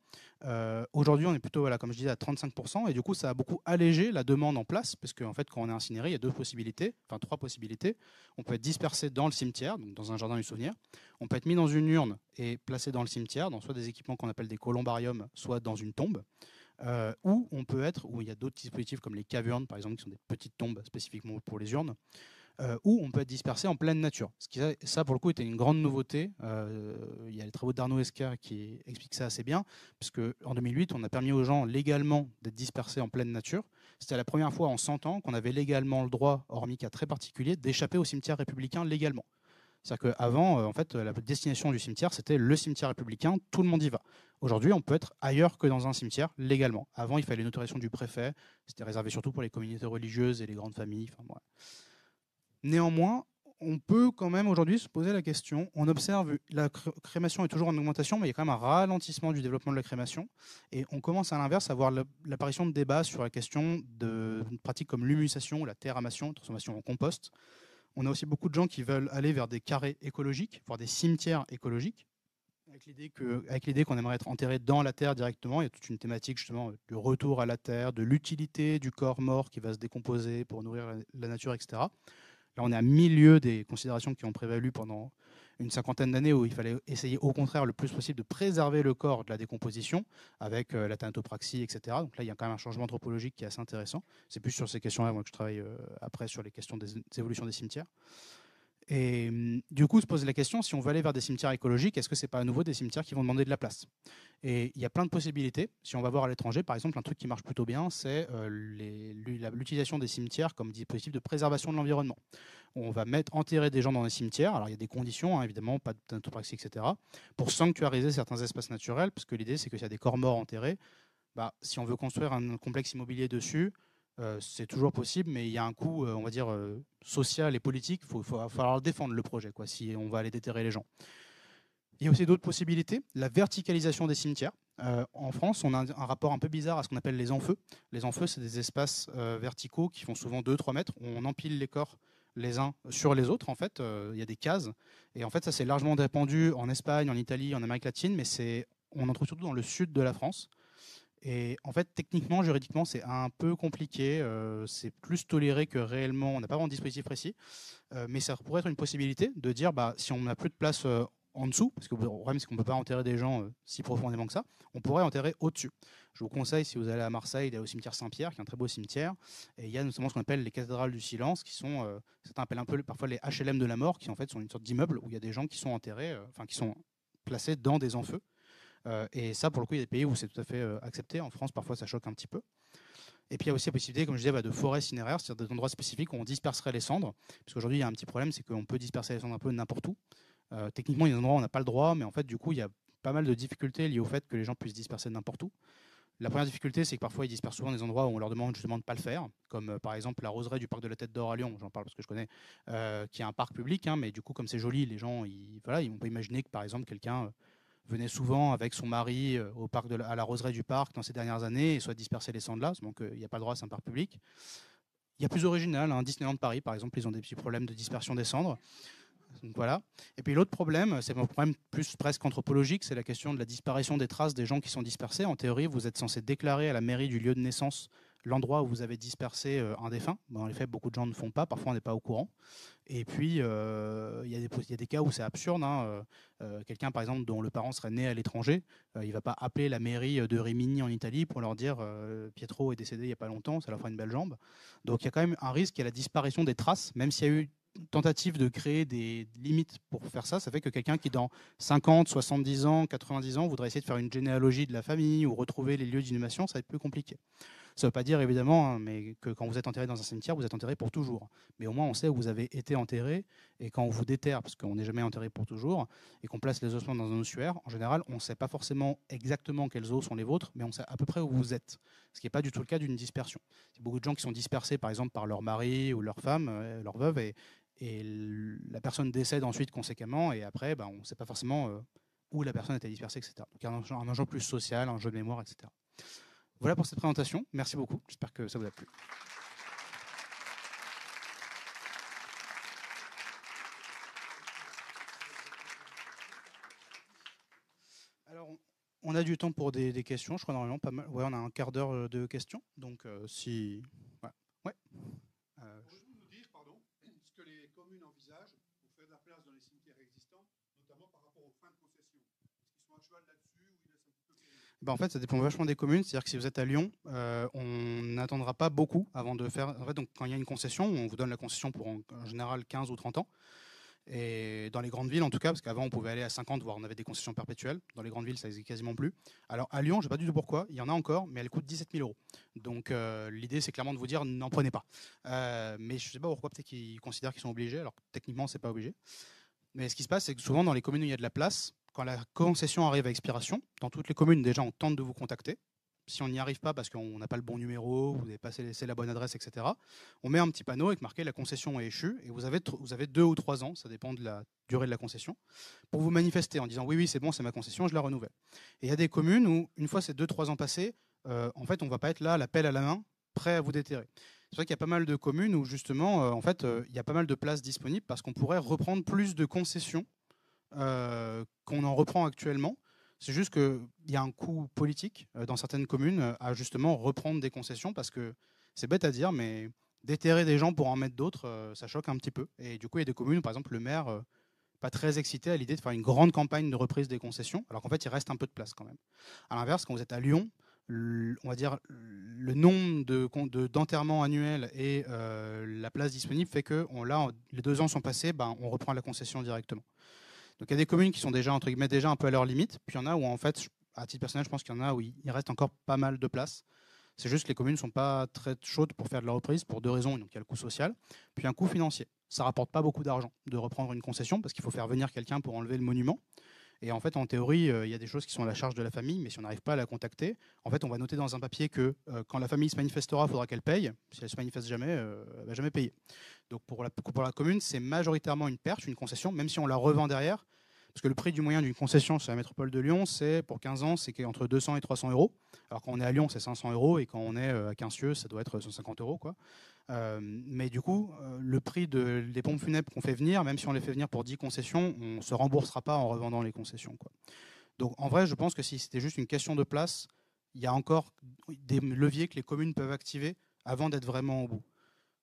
Aujourd'hui, on est plutôt, voilà, comme je disais, à 35%. Et du coup, ça a beaucoup allégé la demande en place, parce qu'en fait, quand on est incinéré, il y a trois possibilités. On peut être dispersé dans le cimetière, donc dans un jardin du souvenir. On peut être mis dans une urne et placé dans le cimetière, dans soit des équipements qu'on appelle des columbariums, soit dans une tombe. Ou on peut être, où il y a d'autres dispositifs comme les cavernes, par exemple, qui sont des petites tombes spécifiquement pour les urnes. Où on peut être dispersé en pleine nature. Ça, pour le coup, était une grande nouveauté. Il y a les travaux d'Arnaud Escar qui expliquent ça assez bien, puisque en 2008, on a permis aux gens légalement d'être dispersés en pleine nature. C'était la première fois en 100 ans qu'on avait légalement le droit, hormis cas très particulier, d'échapper au cimetière républicain légalement. C'est-à-dire qu'avant, en fait, la destination du cimetière, c'était le cimetière républicain, tout le monde y va. Aujourd'hui, on peut être ailleurs que dans un cimetière légalement. Avant, il fallait une autorisation du préfet. C'était réservé surtout pour les communautés religieuses et les grandes familles. Enfin, voilà. Néanmoins, on peut quand même aujourd'hui se poser la question, on observe la crémation est toujours en augmentation, mais il y a quand même un ralentissement du développement de la crémation, et on commence à l'inverse à voir l'apparition de débats sur la question de pratiques comme l'humusation, la terramation, transformation en compost. On a aussi beaucoup de gens qui veulent aller vers des carrés écologiques, voire des cimetières écologiques, avec l'idée qu'on aimerait être enterré dans la terre directement. Il y a toute une thématique justement du retour à la terre, de l'utilité du corps mort qui va se décomposer pour nourrir la nature, etc. Là, on est à milieu des considérations qui ont prévalu pendant une cinquantaine d'années où il fallait essayer au contraire le plus possible de préserver le corps de la décomposition avec la thanatopraxie, etc. Donc là, il y a quand même un changement anthropologique qui est assez intéressant. C'est plus sur ces questions-là moi, que je travaille après sur les questions des évolutions des cimetières. Et du coup, se pose la question, si on veut aller vers des cimetières écologiques, est-ce que c'est pas à nouveau des cimetières qui vont demander de la place? Et il y a plein de possibilités. Si on va voir à l'étranger, par exemple, un truc qui marche plutôt bien, c'est l'utilisation des cimetières comme dispositif de préservation de l'environnement. On va enterrer des gens dans les cimetières. Alors, il y a des conditions, hein, évidemment, pas de thanatopraxie, etc., pour sanctuariser certains espaces naturels, parce que l'idée, c'est que s'il y a des corps morts enterrés, si on veut construire un complexe immobilier dessus, c'est toujours possible, mais il y a un coût, on va dire, social et politique. Il va falloir défendre le projet, quoi, si on va aller déterrer les gens. Il y a aussi d'autres possibilités. La verticalisation des cimetières. En France, on a un rapport un peu bizarre à ce qu'on appelle les enfeux. Les enfeux, c'est des espaces verticaux qui font souvent 2-3 mètres. On empile les corps les uns sur les autres, en fait. Il y a des cases. Et en fait, ça, c'est largement répandu en Espagne, en Italie, en Amérique latine, mais on en trouve surtout dans le sud de la France. Et en fait, techniquement, juridiquement, c'est un peu compliqué. C'est plus toléré que réellement. On n'a pas vraiment de dispositif précis. Mais ça pourrait être une possibilité de dire, si on n'a plus de place en dessous, parce que le problème, c'est qu'on ne peut pas enterrer des gens si profondément que ça, on pourrait enterrer au-dessus. Je vous conseille, si vous allez à Marseille, d'aller au cimetière Saint-Pierre, qui est un très beau cimetière. Et il y a notamment ce qu'on appelle les cathédrales du silence, qui sont, certains appellent un peu parfois les HLM de la mort, qui en fait sont une sorte d'immeuble où il y a des gens qui sont enterrés, qui sont placés dans des enfeux. Et ça, pour le coup, il y a des pays où c'est tout à fait accepté. En France, parfois, ça choque un petit peu. Et puis, il y a aussi la possibilité, comme je disais, de forêts cinéraires, c'est-à-dire des endroits spécifiques où on disperserait les cendres. Parce qu'aujourd'hui, il y a un petit problème, c'est qu'on peut disperser les cendres un peu n'importe où. Techniquement, il y a des endroits où on n'a pas le droit, mais en fait, du coup, il y a pas mal de difficultés liées au fait que les gens puissent disperser n'importe où. La première difficulté, c'est que parfois, ils dispersent souvent des endroits où on leur demande justement de ne pas le faire, comme par exemple la roseraie du parc de la Tête d'Or à Lyon, j'en parle parce que je connais, qui est un parc public, hein, mais du coup, comme c'est joli, les gens, on peut imaginer que par exemple, quelqu'un venait souvent avec son mari à la roseraie du parc dans ces dernières années et soit disperser les cendres là, donc il n'y a pas le droit, c'est un parc public. Il y a plus original, hein, Disneyland Paris par exemple, ils ont des petits problèmes de dispersion des cendres. Donc voilà. Et puis l'autre problème, c'est un problème plus presque anthropologique, c'est la question de la disparition des traces des gens qui sont dispersés. En théorie, vous êtes censé déclarer à la mairie du lieu de naissance l'endroit où vous avez dispersé un défunt. Dans les faits, beaucoup de gens ne font pas, parfois on n'est pas au courant. Et puis, il y a des cas où c'est absurde, hein. Quelqu'un, par exemple, dont le parent serait né à l'étranger, il ne va pas appeler la mairie de Rimini en Italie pour leur dire Pietro est décédé il n'y a pas longtemps, ça leur fera une belle jambe. Donc il y a quand même un risque, il y a la disparition des traces, même s'il y a eu tentative de créer des limites pour faire ça. Ça fait que quelqu'un qui, dans 50, 70 ans, 90 ans, voudrait essayer de faire une généalogie de la famille ou retrouver les lieux d'inhumation, ça va être plus compliqué. Ça ne veut pas dire, évidemment, hein, mais que quand vous êtes enterré dans un cimetière, vous êtes enterré pour toujours. Mais au moins, on sait où vous avez été enterré. Et quand on vous déterre, parce qu'on n'est jamais enterré pour toujours, et qu'on place les ossements dans un ossuaire, en général, on ne sait pas forcément exactement quels os sont les vôtres, mais on sait à peu près où vous êtes. Ce qui n'est pas du tout le cas d'une dispersion. Il y a beaucoup de gens qui sont dispersés, par exemple, par leur mari ou leur femme, leur veuve, et la personne décède ensuite conséquemment, et après, on ne sait pas forcément où la personne était dispersée, etc. Donc il y a un enjeu plus social, un jeu de mémoire, etc. Voilà pour cette présentation. Merci beaucoup. J'espère que ça vous a plu. Alors, on a du temps pour des questions. Je crois normalement pas mal. Ouais, on a un quart d'heure de questions. Donc, si... Ouais. Ouais. Pouvez-vous nous dire, pardon, ce que les communes envisagent pour faire de la place dans les cimetières existants, notamment par rapport aux fins de concession? Est-ce qu'ils sont à cheval là-dessus ou ils laissent un petit peu courir? En fait, ça dépend vachement des communes. C'est-à-dire que si vous êtes à Lyon, on n'attendra pas beaucoup avant de faire... En fait, donc, quand il y a une concession, on vous donne la concession pour en général 15 ou 30 ans. Et dans les grandes villes, en tout cas, parce qu'avant, on pouvait aller à 50, voire on avait des concessions perpétuelles. Dans les grandes villes, ça n'existe quasiment plus. Alors, à Lyon, je ne sais pas du tout pourquoi. Il y en a encore, mais elles coûtent 17 000 euros. Donc, l'idée, c'est clairement de vous dire, n'en prenez pas. Mais je ne sais pas pourquoi, peut-être qu'ils considèrent qu'ils sont obligés, alors que techniquement, ce n'est pas obligé. Mais ce qui se passe, c'est que souvent, dans les communes où il y a de la place, quand la concession arrive à expiration, dans toutes les communes, déjà, on tente de vous contacter. Si on n'y arrive pas parce qu'on n'a pas le bon numéro, vous n'avez pas laissé la bonne adresse, etc., on met un petit panneau avec marqué « La concession est échue » et vous avez 2 ou 3 ans, ça dépend de la durée de la concession, pour vous manifester en disant « Oui, oui, c'est bon, c'est ma concession, je la renouvelle ». Et il y a des communes où, une fois ces 2-3 ans passés, en fait, on ne va pas être là, la pelle à la main, prêt à vous déterrer. C'est vrai qu'il y a pas mal de communes où, justement, il y a pas mal de places disponibles parce qu'on pourrait reprendre plus de concessions qu'on en reprend actuellement. C'est juste qu'il y a un coût politique dans certaines communes à justement reprendre des concessions parce que c'est bête à dire, mais déterrer des gens pour en mettre d'autres, ça choque un petit peu. Et du coup, il y a des communes où, par exemple, le maire pas très excités à l'idée de faire une grande campagne de reprise des concessions, alors qu'en fait, il reste un peu de place quand même. À l'inverse, quand vous êtes à Lyon, on va dire le nombre d'enterrements annuels et la place disponible fait que là, les 2 ans sont passés, on reprend la concession directement. Donc il y a des communes qui sont déjà, entre guillemets, déjà un peu à leur limite, puis il y en a où en fait, à titre personnel, je pense qu'il y en a où il reste encore pas mal de place. C'est juste que les communes ne sont pas très chaudes pour faire de la reprise pour 2 raisons. Donc il y a le coût social, puis un coût financier. Ça ne rapporte pas beaucoup d'argent de reprendre une concession parce qu'il faut faire venir quelqu'un pour enlever le monument. Et en fait, en théorie, il y a des choses qui sont à la charge de la famille, mais si on n'arrive pas à la contacter, en fait, on va noter dans un papier que quand la famille se manifestera, il faudra qu'elle paye. Si elle ne se manifeste jamais, elle ne va jamais payer. Donc pour la commune, c'est majoritairement une perte, une concession, même si on la revend derrière. Parce que le prix du moyen d'une concession sur la métropole de Lyon, c'est pour 15 ans, c'est entre 200 et 300 euros. Alors quand on est à Lyon, c'est 500 euros, et quand on est à Quincieux, ça doit être 150 euros, quoi. Mais du coup, le prix des pompes funèbres qu'on fait venir, même si on les fait venir pour 10 concessions, on ne se remboursera pas en revendant les concessions, quoi. Donc en vrai, je pense que si c'était juste une question de place, il y a encore des leviers que les communes peuvent activer avant d'être vraiment au bout.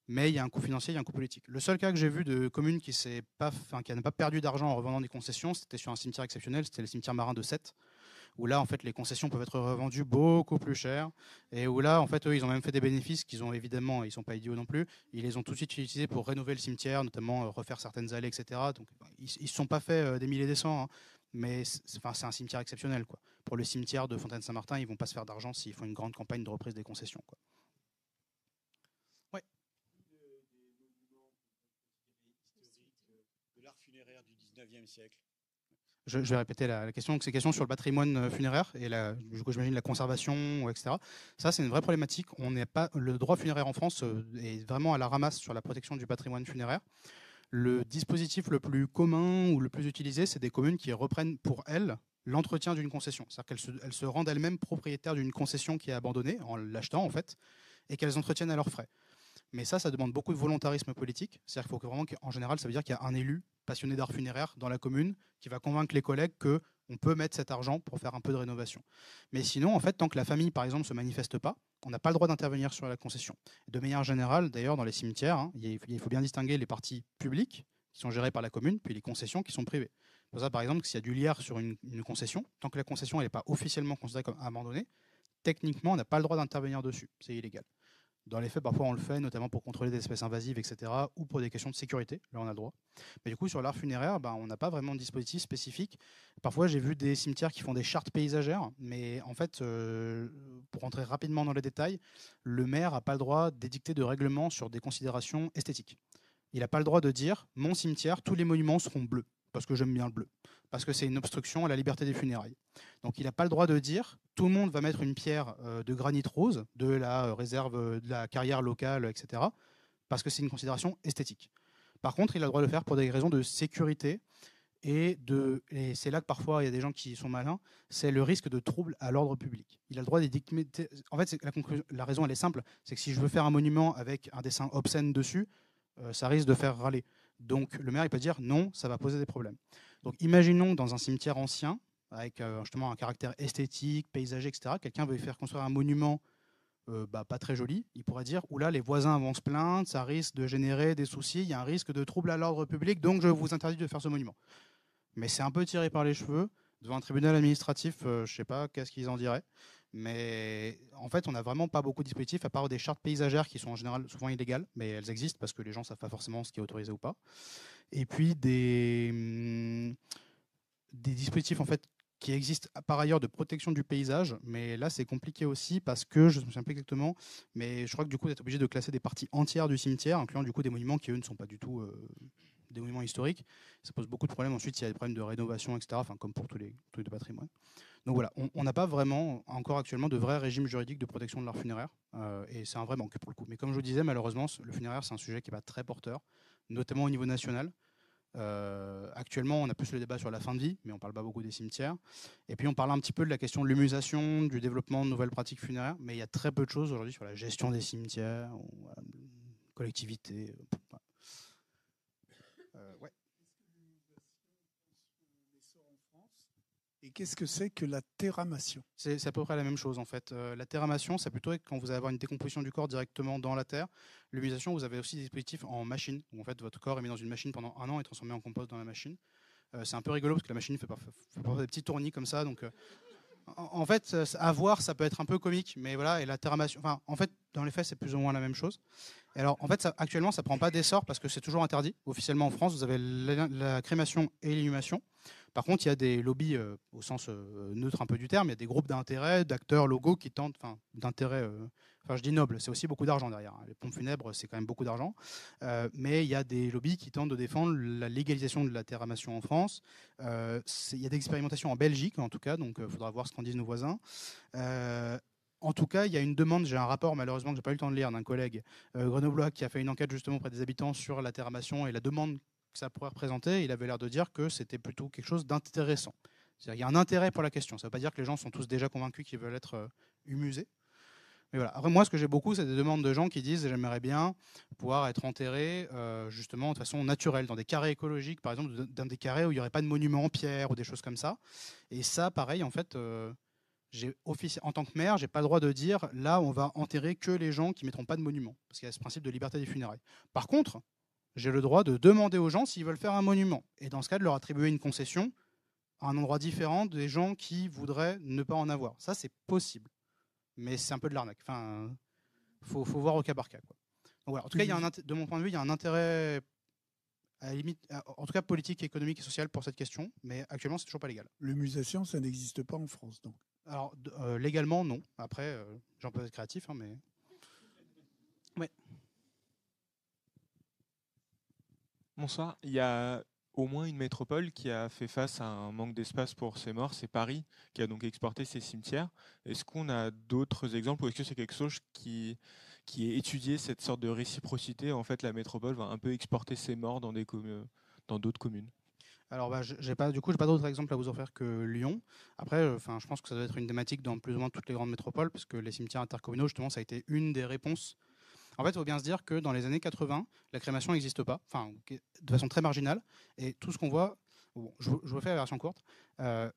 Mais il y a un coût financier, il y a un coût politique. Le seul cas que j'ai vu de commune qui n'a pas perdu d'argent en revendant des concessions, c'était sur un cimetière exceptionnel, c'était le cimetière marin de Sète, où là, en fait, les concessions peuvent être revendues beaucoup plus cher, et où là, en fait, eux, ils ont même fait des bénéfices qu'ils ont évidemment, ils sont pas idiots non plus, ils les ont tout de suite utilisés pour rénover le cimetière, notamment refaire certaines allées, etc. Donc, ils se sont pas fait des milliers et des cents, hein, mais c'est un cimetière exceptionnel, quoi. Pour le cimetière de Fontaine-Saint-Martin, ils vont pas se faire d'argent s'ils font une grande campagne de reprise des concessions, quoi. Ouais. De l'art funéraire du 19e siècle. Je vais répéter la question. Donc, c'est question sur le patrimoine funéraire et du coup, j'imagine la conservation, etc. Ça, c'est une vraie problématique. Le droit funéraire en France est vraiment à la ramasse sur la protection du patrimoine funéraire. Le dispositif le plus commun ou le plus utilisé, c'est des communes qui reprennent pour elles l'entretien d'une concession. C'est-à-dire qu'elles se rendent elles-mêmes propriétaires d'une concession qui est abandonnée en l'achetant, en fait, et qu'elles entretiennent à leurs frais. Mais ça demande beaucoup de volontarisme politique. C'est-à-dire qu'il faut vraiment qu'en général, ça veut dire qu'il y a un élu passionné d'art funéraire dans la commune qui va convaincre les collègues qu'on peut mettre cet argent pour faire un peu de rénovation. Mais sinon, en fait, tant que la famille, par exemple, ne se manifeste pas, on n'a pas le droit d'intervenir sur la concession. De manière générale, d'ailleurs, dans les cimetières, hein, il faut bien distinguer les parties publiques qui sont gérées par la commune, puis les concessions qui sont privées. Pour ça, par exemple, s'il y a du lierre sur une concession, tant que la concession n'est pas officiellement considérée comme abandonnée, techniquement, on n'a pas le droit d'intervenir dessus. C'est illégal. Dans les faits, parfois on le fait, notamment pour contrôler des espèces invasives, etc., ou pour des questions de sécurité. Là, on a le droit. Mais du coup, sur l'art funéraire, on n'a pas vraiment de dispositif spécifique. Parfois, j'ai vu des cimetières qui font des chartes paysagères, mais en fait, pour rentrer rapidement dans les détails, le maire n'a pas le droit d'édicter de règlements sur des considérations esthétiques. Il n'a pas le droit de dire « mon cimetière, tous les monuments seront bleus » parce que j'aime bien le bleu, parce que c'est une obstruction à la liberté des funérailles. Donc il n'a pas le droit de dire tout le monde va mettre une pierre de granit rose de la réserve de la carrière locale, etc., parce que c'est une considération esthétique. Par contre, il a le droit de le faire pour des raisons de sécurité et c'est là que parfois il y a des gens qui sont malins, c'est le risque de trouble à l'ordre public. Il a le droit d'édicter. En fait, la raison elle est simple, c'est que si je veux faire un monument avec un dessin obscène dessus, ça risque de faire râler. Donc le maire il peut dire non, ça va poser des problèmes. Donc imaginons dans un cimetière ancien, avec justement un caractère esthétique, paysager, etc., quelqu'un veut faire construire un monument pas très joli, il pourrait dire oula, les voisins vont se plaindre, ça risque de générer des soucis, il y a un risque de trouble à l'ordre public, donc je vous interdis de faire ce monument. Mais c'est un peu tiré par les cheveux. Devant un tribunal administratif, je ne sais pas qu'est-ce qu'ils en diraient. Mais en fait, on n'a vraiment pas beaucoup de dispositifs, à part des chartes paysagères qui sont en général souvent illégales, mais elles existent parce que les gens ne savent pas forcément ce qui est autorisé ou pas. Et puis des dispositifs en fait qui existent par ailleurs de protection du paysage, mais là c'est compliqué aussi parce que je ne me souviens plus exactement, mais je crois que du coup vous êtes obligé de classer des parties entières du cimetière, incluant du coup des monuments qui eux ne sont pas du tout des monuments historiques. Ça pose beaucoup de problèmes. Ensuite, il y a des problèmes de rénovation, etc., enfin, comme pour tous les trucs de patrimoine. Donc voilà, on n'a pas vraiment, encore actuellement, de vrai régime juridique de protection de l'art funéraire, et c'est un vrai manque pour le coup. Mais comme je vous disais, malheureusement, le funéraire, c'est un sujet qui n'est pas très porteur, notamment au niveau national. Actuellement, on a plus le débat sur la fin de vie, mais on ne parle pas beaucoup des cimetières. Et puis, on parle un petit peu de la question de l'humusation, du développement de nouvelles pratiques funéraires, mais il y a très peu de choses aujourd'hui sur la gestion des cimetières, ou, collectivité. Ouais. Et qu'est-ce que c'est que la terramation? C'est à peu près la même chose en fait. La terramation, c'est plutôt quand vous allez avoir une décomposition du corps directement dans la terre. L'humusation, vous avez aussi des dispositifs en machine. Où en fait, votre corps est mis dans une machine pendant 1 an et transformé en compost dans la machine. C'est un peu rigolo parce que la machine fait parfois des petits tournis comme ça. Donc, en fait, à voir, ça peut être un peu comique, mais voilà. Et la terramation, enfin, en fait, dans les faits, c'est plus ou moins la même chose. Et alors, en fait, actuellement, ça prend pas d'essor parce que c'est toujours interdit. Officiellement en France, vous avez la crémation et l'inhumation. Par contre, il y a des lobbies, au sens neutre un peu du terme, il y a des groupes d'intérêt, d'acteurs locaux qui tentent, enfin, d'intérêt, enfin, je dis noble, c'est aussi beaucoup d'argent derrière. Les pompes funèbres, c'est quand même beaucoup d'argent. Mais il y a des lobbies qui tentent de défendre la légalisation de la terramation en France. Il y a des expérimentations en Belgique, en tout cas, donc il faudra voir ce qu'en disent nos voisins. En tout cas, il y a une demande, j'ai un rapport malheureusement que j'ai pas eu le temps de lire d'un collègue grenoblois qui a fait une enquête justement auprès des habitants sur la terramation et la demande que ça pourrait représenter. Il avait l'air de dire que c'était plutôt quelque chose d'intéressant. C'est-à-dire qu'il y a un intérêt pour la question. Ça ne veut pas dire que les gens sont tous déjà convaincus qu'ils veulent être humusés. Mais voilà. Après, moi, ce que j'ai beaucoup, c'est des demandes de gens qui disent j'aimerais bien pouvoir être enterré justement de façon naturelle, dans des carrés écologiques, par exemple, dans des carrés où il n'y aurait pas de monuments en pierre ou des choses comme ça. Et ça, pareil, en fait, en tant que maire, j'ai pas le droit de dire là, on va enterrer que les gens qui mettront pas de monument, parce qu'il y a ce principe de liberté des funérailles. Par contre, j'ai le droit de demander aux gens s'ils veulent faire un monument, et dans ce cas, de leur attribuer une concession à un endroit différent des gens qui voudraient ne pas en avoir. Ça, c'est possible, mais c'est un peu de l'arnaque. Enfin, faut voir au cas par cas, quoi. Donc voilà. En tout cas, de mon point de vue, il y a un intérêt, à la limite, en tout cas politique, économique et social pour cette question, mais actuellement, c'est toujours pas légal. L'humusation, ça n'existe pas en France, donc. Alors, légalement, non. Après, j'en peux être créatif, hein, mais... Ouais. Bonsoir. Il y a au moins une métropole qui a fait face à un manque d'espace pour ses morts, c'est Paris, qui a donc exporté ses cimetières. Est-ce qu'on a d'autres exemples ou est-ce que c'est quelque chose qui est étudié, cette sorte de réciprocité? En fait, la métropole va un peu exporter ses morts dans d'autres communes. Alors, j'ai pas d'autres exemples à vous offrir que Lyon. Après, je pense que ça doit être une thématique dans plus ou moins toutes les grandes métropoles, parce que les cimetières intercommunaux, justement, ça a été une des réponses. En fait, il faut bien se dire que dans les années 80, la crémation n'existe pas, de façon très marginale. Et tout ce qu'on voit, je vous fais la version courte,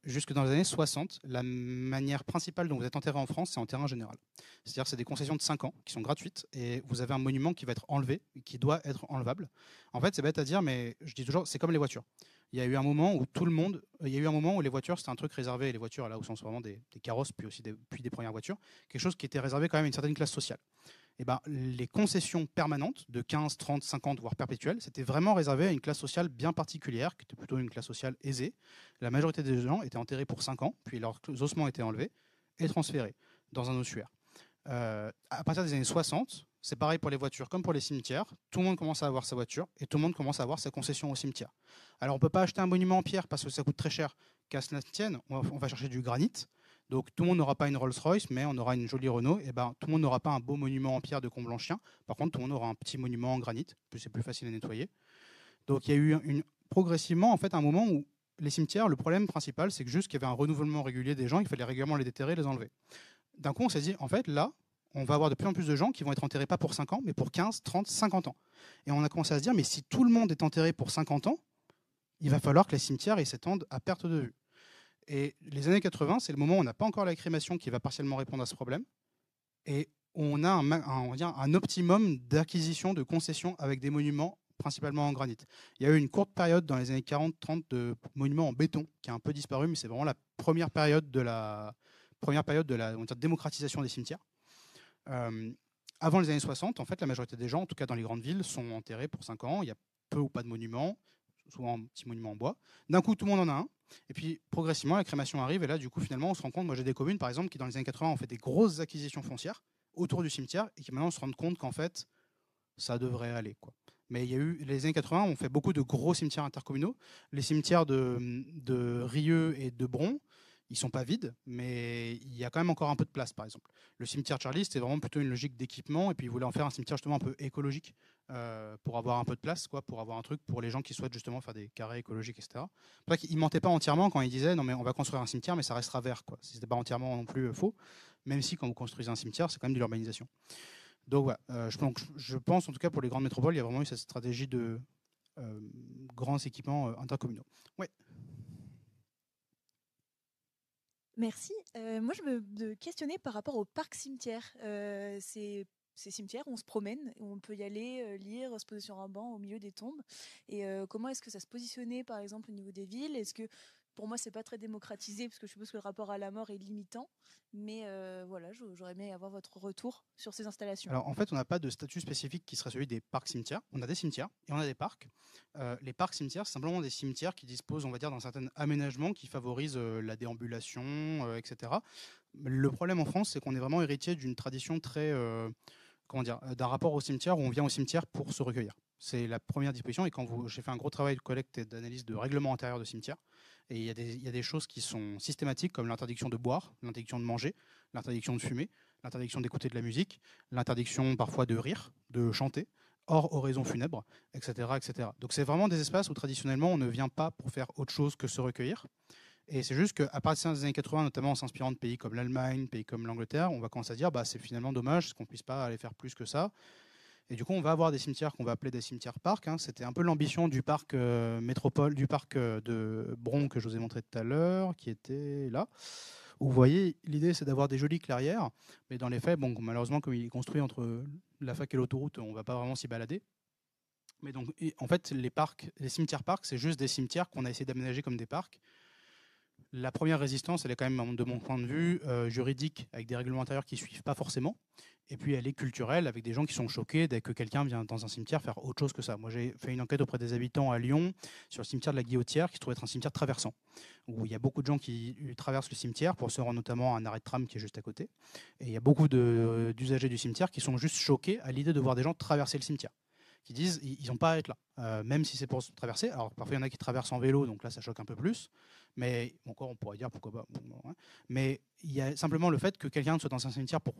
jusque dans les années 60, la manière principale dont vous êtes enterré en France, c'est en terrain général. C'est-à-dire que c'est des concessions de 5 ans qui sont gratuites et vous avez un monument qui va être enlevé, qui doit être enlevable. En fait, c'est bête à dire, mais je dis toujours, c'est comme les voitures. Il y a eu un moment où les voitures, c'était un truc réservé, les voitures, là, au sens vraiment des carrosses, puis aussi puis des premières voitures, quelque chose qui était réservé quand même à une certaine classe sociale. Et ben, les concessions permanentes de 15, 30, 50, voire perpétuelles, c'était vraiment réservé à une classe sociale bien particulière, qui était plutôt une classe sociale aisée. La majorité des gens étaient enterrés pour 5 ans, puis leurs ossements étaient enlevés et transférés dans un ossuaire. À partir des années 60, c'est pareil pour les voitures comme pour les cimetières. Tout le monde commence à avoir sa voiture et tout le monde commence à avoir sa concession au cimetière. Alors on ne peut pas acheter un monument en pierre parce que ça coûte très cher. Qu'à cela tienne, on va chercher du granit. Donc tout le monde n'aura pas une Rolls-Royce, mais on aura une jolie Renault. Et ben, tout le monde n'aura pas un beau monument en pierre de Comblanchien. Par contre, tout le monde aura un petit monument en granit. C'est plus facile à nettoyer. Donc il y a eu progressivement en fait un moment où les cimetières, le problème principal, c'est que juste qu'il y avait un renouvellement régulier des gens, il fallait régulièrement les déterrer, les enlever. D'un coup, on s'est dit, en fait, là, on va avoir de plus en plus de gens qui vont être enterrés pas pour 5 ans, mais pour 15, 30, 50 ans. Et on a commencé à se dire, mais si tout le monde est enterré pour 50 ans, il va falloir que les cimetières s'étendent à perte de vue. Et les années 80, c'est le moment où on n'a pas encore la crémation qui va partiellement répondre à ce problème. Et on a un optimum d'acquisition, de concession avec des monuments principalement en granit. Il y a eu une courte période dans les années 40-30 de monuments en béton qui a un peu disparu, mais c'est vraiment la première période de la démocratisation des cimetières. Avant les années 60, en fait, la majorité des gens, en tout cas dans les grandes villes, sont enterrés pour 5 ans. Il y a peu ou pas de monuments, souvent un petit monument en bois. D'un coup, tout le monde en a un. Et puis, progressivement, la crémation arrive. Et là, du coup, finalement, on se rend compte, moi j'ai des communes, par exemple, qui dans les années 80 ont fait des grosses acquisitions foncières autour du cimetière et qui maintenant se rendent compte qu'en fait, ça devrait aller, quoi. Mais il y a eu, les années 80, on fait beaucoup de gros cimetières intercommunaux. Les cimetières de Rieux et de Bron, ils ne sont pas vides, mais il y a quand même encore un peu de place, par exemple. Le cimetière de Charlie, c'était vraiment plutôt une logique d'équipement, et puis ils voulaient en faire un cimetière justement un peu écologique, pour avoir un peu de place, quoi, pour avoir un truc pour les gens qui souhaitent justement faire des carrés écologiques, etc. C'est vrai qu'ils ne mentaient pas entièrement quand ils disaient non mais on va construire un cimetière, mais ça restera vert, quoi. C'était pas entièrement non plus faux, même si quand vous construisez un cimetière, c'est quand même de l'urbanisation. Donc voilà, je pense en tout cas pour les grandes métropoles, il y a vraiment eu cette stratégie de grands équipements intercommunaux. Ouais. Merci. Moi, je me questionnais par rapport au parc cimetière. C'est ces cimetières, on se promène, on peut y aller, lire, se poser sur un banc au milieu des tombes. Et comment est-ce que ça se positionnait, par exemple, au niveau des villes? Est-ce que, pour moi, c'est pas très démocratisé, parce que je suppose que le rapport à la mort est limitant. Mais voilà, j'aurais aimé avoir votre retour sur ces installations. Alors en fait, on n'a pas de statut spécifique qui serait celui des parcs cimetières. On a des cimetières et on a des parcs. Les parcs cimetières, c'est simplement des cimetières qui disposent, on va dire, d'un certain aménagement qui favorise la déambulation, etc. Le problème en France, c'est qu'on est vraiment héritier d'une tradition très, comment dire, d'un rapport au cimetière où on vient au cimetière pour se recueillir. C'est la première disposition. Et quand j'ai fait un gros travail de collecte et d'analyse de règlement intérieur de cimetière, et il y a des choses qui sont systématiques, comme l'interdiction de boire, l'interdiction de manger, l'interdiction de fumer, l'interdiction d'écouter de la musique, l'interdiction parfois de rire, de chanter, hors oraison funèbre, etc., etc. Donc c'est vraiment des espaces où traditionnellement on ne vient pas pour faire autre chose que se recueillir. Et c'est juste qu'à partir des années 80, notamment en s'inspirant de pays comme l'Allemagne, pays comme l'Angleterre, on va commencer à dire bah, c'est finalement dommage qu'on ne puisse pas aller faire plus que ça. Et du coup, on va avoir des cimetières qu'on va appeler des cimetières-parcs. Hein. C'était un peu l'ambition du parc métropole, du parc de Bron que je vous ai montré tout à l'heure, qui était là. Où vous voyez, l'idée c'est d'avoir des jolies clairières, mais dans les faits, bon, malheureusement, comme il est construit entre la fac et l'autoroute, on ne va pas vraiment s'y balader. Mais donc, en fait, les cimetières-parcs, c'est juste des cimetières qu'on a essayé d'aménager comme des parcs. La première résistance, elle est quand même, de mon point de vue, juridique, avec des règlements intérieurs qui ne suivent pas forcément. Et puis elle est culturelle, avec des gens qui sont choqués dès que quelqu'un vient dans un cimetière faire autre chose que ça. Moi, j'ai fait une enquête auprès des habitants à Lyon sur le cimetière de la Guillotière, qui se trouve être un cimetière traversant, où il y a beaucoup de gens qui traversent le cimetière pour se rendre notamment à un arrêt de tram qui est juste à côté. Et il y a beaucoup d'usagers du cimetière qui sont juste choqués à l'idée de voir des gens traverser le cimetière, qui disent ils n'ont pas à être là, même si c'est pour se traverser. Alors parfois il y en a qui traversent en vélo, donc là ça choque un peu plus. Mais encore on pourrait dire pourquoi pas. Bon, hein. Mais il y a simplement le fait que quelqu'un soit dans un cimetière pour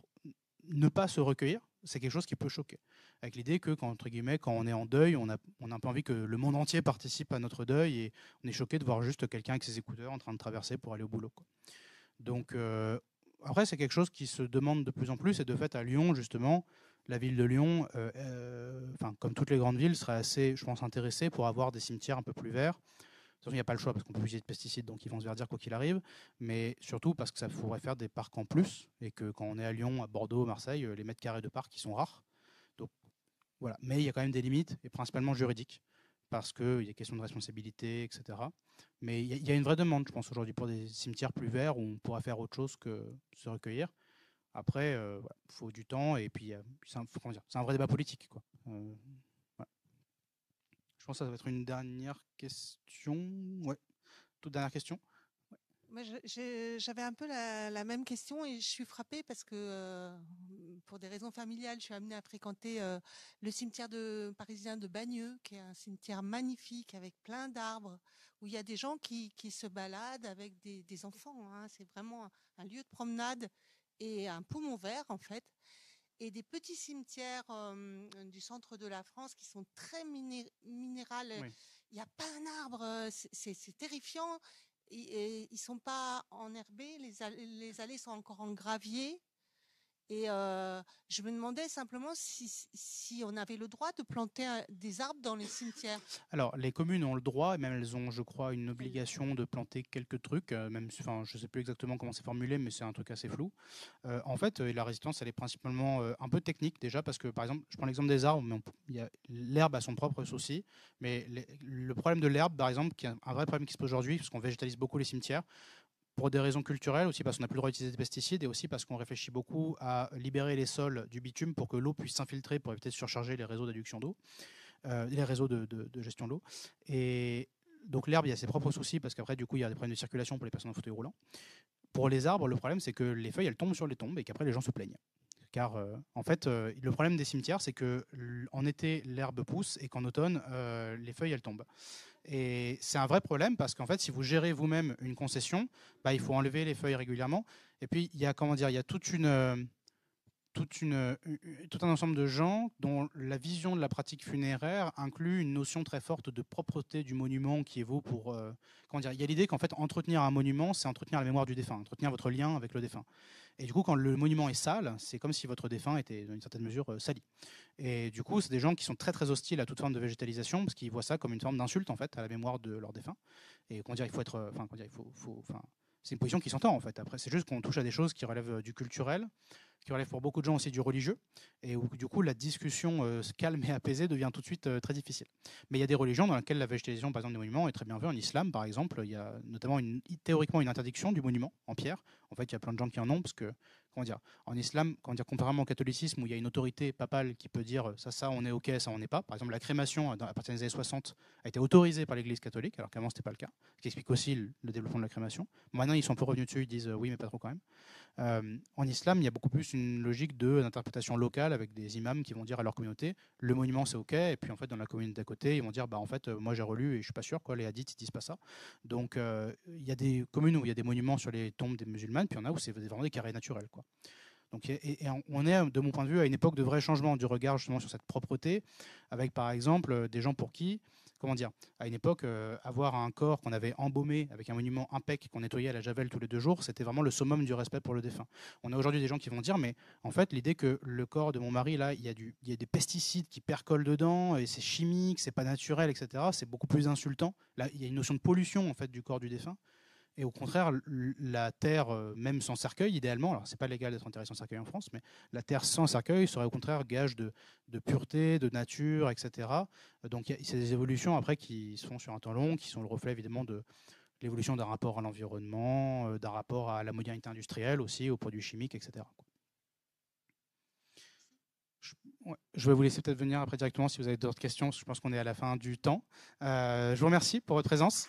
ne pas se recueillir, c'est quelque chose qui peut choquer. Avec l'idée que, entre guillemets, quand on est en deuil, on a un peu envie que le monde entier participe à notre deuil et on est choqué de voir juste quelqu'un avec ses écouteurs en train de traverser pour aller au boulot, quoi. Donc, après, c'est quelque chose qui se demande de plus en plus. Et de fait, à Lyon, justement, la ville de Lyon, comme toutes les grandes villes, serait assez, je pense, intéressée pour avoir des cimetières un peu plus verts. Il n'y a pas le choix parce qu'on peut utiliser de pesticides, donc ils vont se verdir quoi qu'il arrive. Mais surtout parce que ça pourrait faire des parcs en plus et que quand on est à Lyon, à Bordeaux, Marseille, les mètres carrés de parcs, ils sont rares. Donc voilà. Mais il y a quand même des limites, et principalement juridiques, parce qu'il y a question de responsabilité, etc. Mais il y a une vraie demande, je pense, aujourd'hui pour des cimetières plus verts où on pourra faire autre chose que se recueillir. Après, il faut du temps et puis c'est un vrai débat politique, quoi. Je pense que ça va être une dernière question. Ouais, toute dernière question. Ouais. J'avais un peu la même question et je suis frappée parce que pour des raisons familiales, je suis amenée à fréquenter le cimetière parisien de Bagneux, qui est un cimetière magnifique avec plein d'arbres, où il y a des gens qui se baladent avec des enfants. Hein. C'est vraiment un lieu de promenade et un poumon vert en fait. Et des petits cimetières du centre de la France qui sont très minérales. Oui. Il n'y a pas un arbre, c'est terrifiant. Et ils sont pas enherbés, les allées sont encore en gravier. Et je me demandais simplement si on avait le droit de planter des arbres dans les cimetières. Alors, les communes ont le droit, et même elles ont, je crois, une obligation de planter quelques trucs, même, je ne sais plus exactement comment c'est formulé, mais c'est un truc assez flou. En fait, la résistance, elle est principalement un peu technique déjà, parce que, par exemple, je prends l'exemple des arbres, mais l'herbe a son propre souci, mais le problème de l'herbe, par exemple, qui est un vrai problème qui se pose aujourd'hui, parce qu'on végétalise beaucoup les cimetières, pour des raisons culturelles, aussi parce qu'on n'a plus le droit d'utiliser des pesticides et aussi parce qu'on réfléchit beaucoup à libérer les sols du bitume pour que l'eau puisse s'infiltrer pour éviter de surcharger les réseaux d'adduction d'eau, les réseaux de gestion de l'eau. Et donc l'herbe, il y a ses propres soucis parce qu'après, du coup, il y a des problèmes de circulation pour les personnes en fauteuil roulant. Pour les arbres, le problème, c'est que les feuilles, elles tombent sur les tombes et qu'après, les gens se plaignent. Car en fait, le problème des cimetières, c'est qu'en été, l'herbe pousse et qu'en automne, les feuilles, elles tombent. Et c'est un vrai problème parce qu'en fait, si vous gérez vous-même une concession, il faut enlever les feuilles régulièrement. Et puis, il y a tout un ensemble de gens dont la vision de la pratique funéraire inclut une notion très forte de propreté du monument qui vaut pour... il y a l'idée qu'en fait, entretenir un monument, c'est entretenir la mémoire du défunt, entretenir votre lien avec le défunt. Et du coup, quand le monument est sale, c'est comme si votre défunt était, dans une certaine mesure, sali. Et du coup, c'est des gens qui sont très très hostiles à toute forme de végétalisation parce qu'ils voient ça comme une forme d'insulte en fait à la mémoire de leur défunt. Et il faut être, c'est une position qui s'entend en fait. Après, c'est juste qu'on touche à des choses qui relèvent du culturel. qui relève pour beaucoup de gens aussi du religieux, et où du coup la discussion calme et apaisée devient tout de suite très difficile. Mais il y a des religions dans lesquelles la végétalisation, par exemple, des monuments est très bien vue. En islam, par exemple, il y a notamment théoriquement une interdiction du monument en pierre. En fait, il y a plein de gens qui en ont, parce que, comment dire, en islam, contrairement au catholicisme, où il y a une autorité papale qui peut dire ça on est ok, ça on n'est pas. Par exemple, la crémation, à partir des années 60, a été autorisée par l'Église catholique, alors qu'avant, ce n'était pas le cas. Ce qui explique aussi le développement de la crémation. Maintenant, ils sont un peu revenus dessus, ils disent oui, mais pas trop quand même. En islam, il y a beaucoup plus une logique d'interprétation locale avec des imams qui vont dire à leur communauté le monument c'est ok, et puis en fait dans la commune d'à côté ils vont dire moi j'ai relu et je suis pas sûr, les hadiths ils disent pas ça. Donc il y a des communes où il y a des monuments sur les tombes des musulmanes, puis il y en a où c'est vraiment des carrés naturels, quoi. Donc, on est, de mon point de vue, à une époque de vrai changement du regard justement sur cette propreté, avec par exemple des gens pour qui, à une époque, avoir un corps qu'on avait embaumé avec un monument impec qu'on nettoyait à la javel tous les 2 jours, c'était vraiment le summum du respect pour le défunt. On a aujourd'hui des gens qui vont dire, mais en fait, l'idée que le corps de mon mari, là, il y a des pesticides qui percolent dedans, et c'est chimique, c'est pas naturel, etc., c'est beaucoup plus insultant. Là, il y a une notion de pollution en fait du corps du défunt. Et au contraire, la terre, même sans cercueil, idéalement, alors c'est pas légal d'être enterré sans cercueil en France, mais la terre sans cercueil serait au contraire gage de pureté, de nature, etc. Donc c'est des évolutions après qui se font sur un temps long, qui sont le reflet évidemment de l'évolution d'un rapport à l'environnement, d'un rapport à la modernité industrielle aussi, aux produits chimiques, etc. Je vais vous laisser peut-être venir après directement si vous avez d'autres questions. Je pense qu'on est à la fin du temps. Je vous remercie pour votre présence.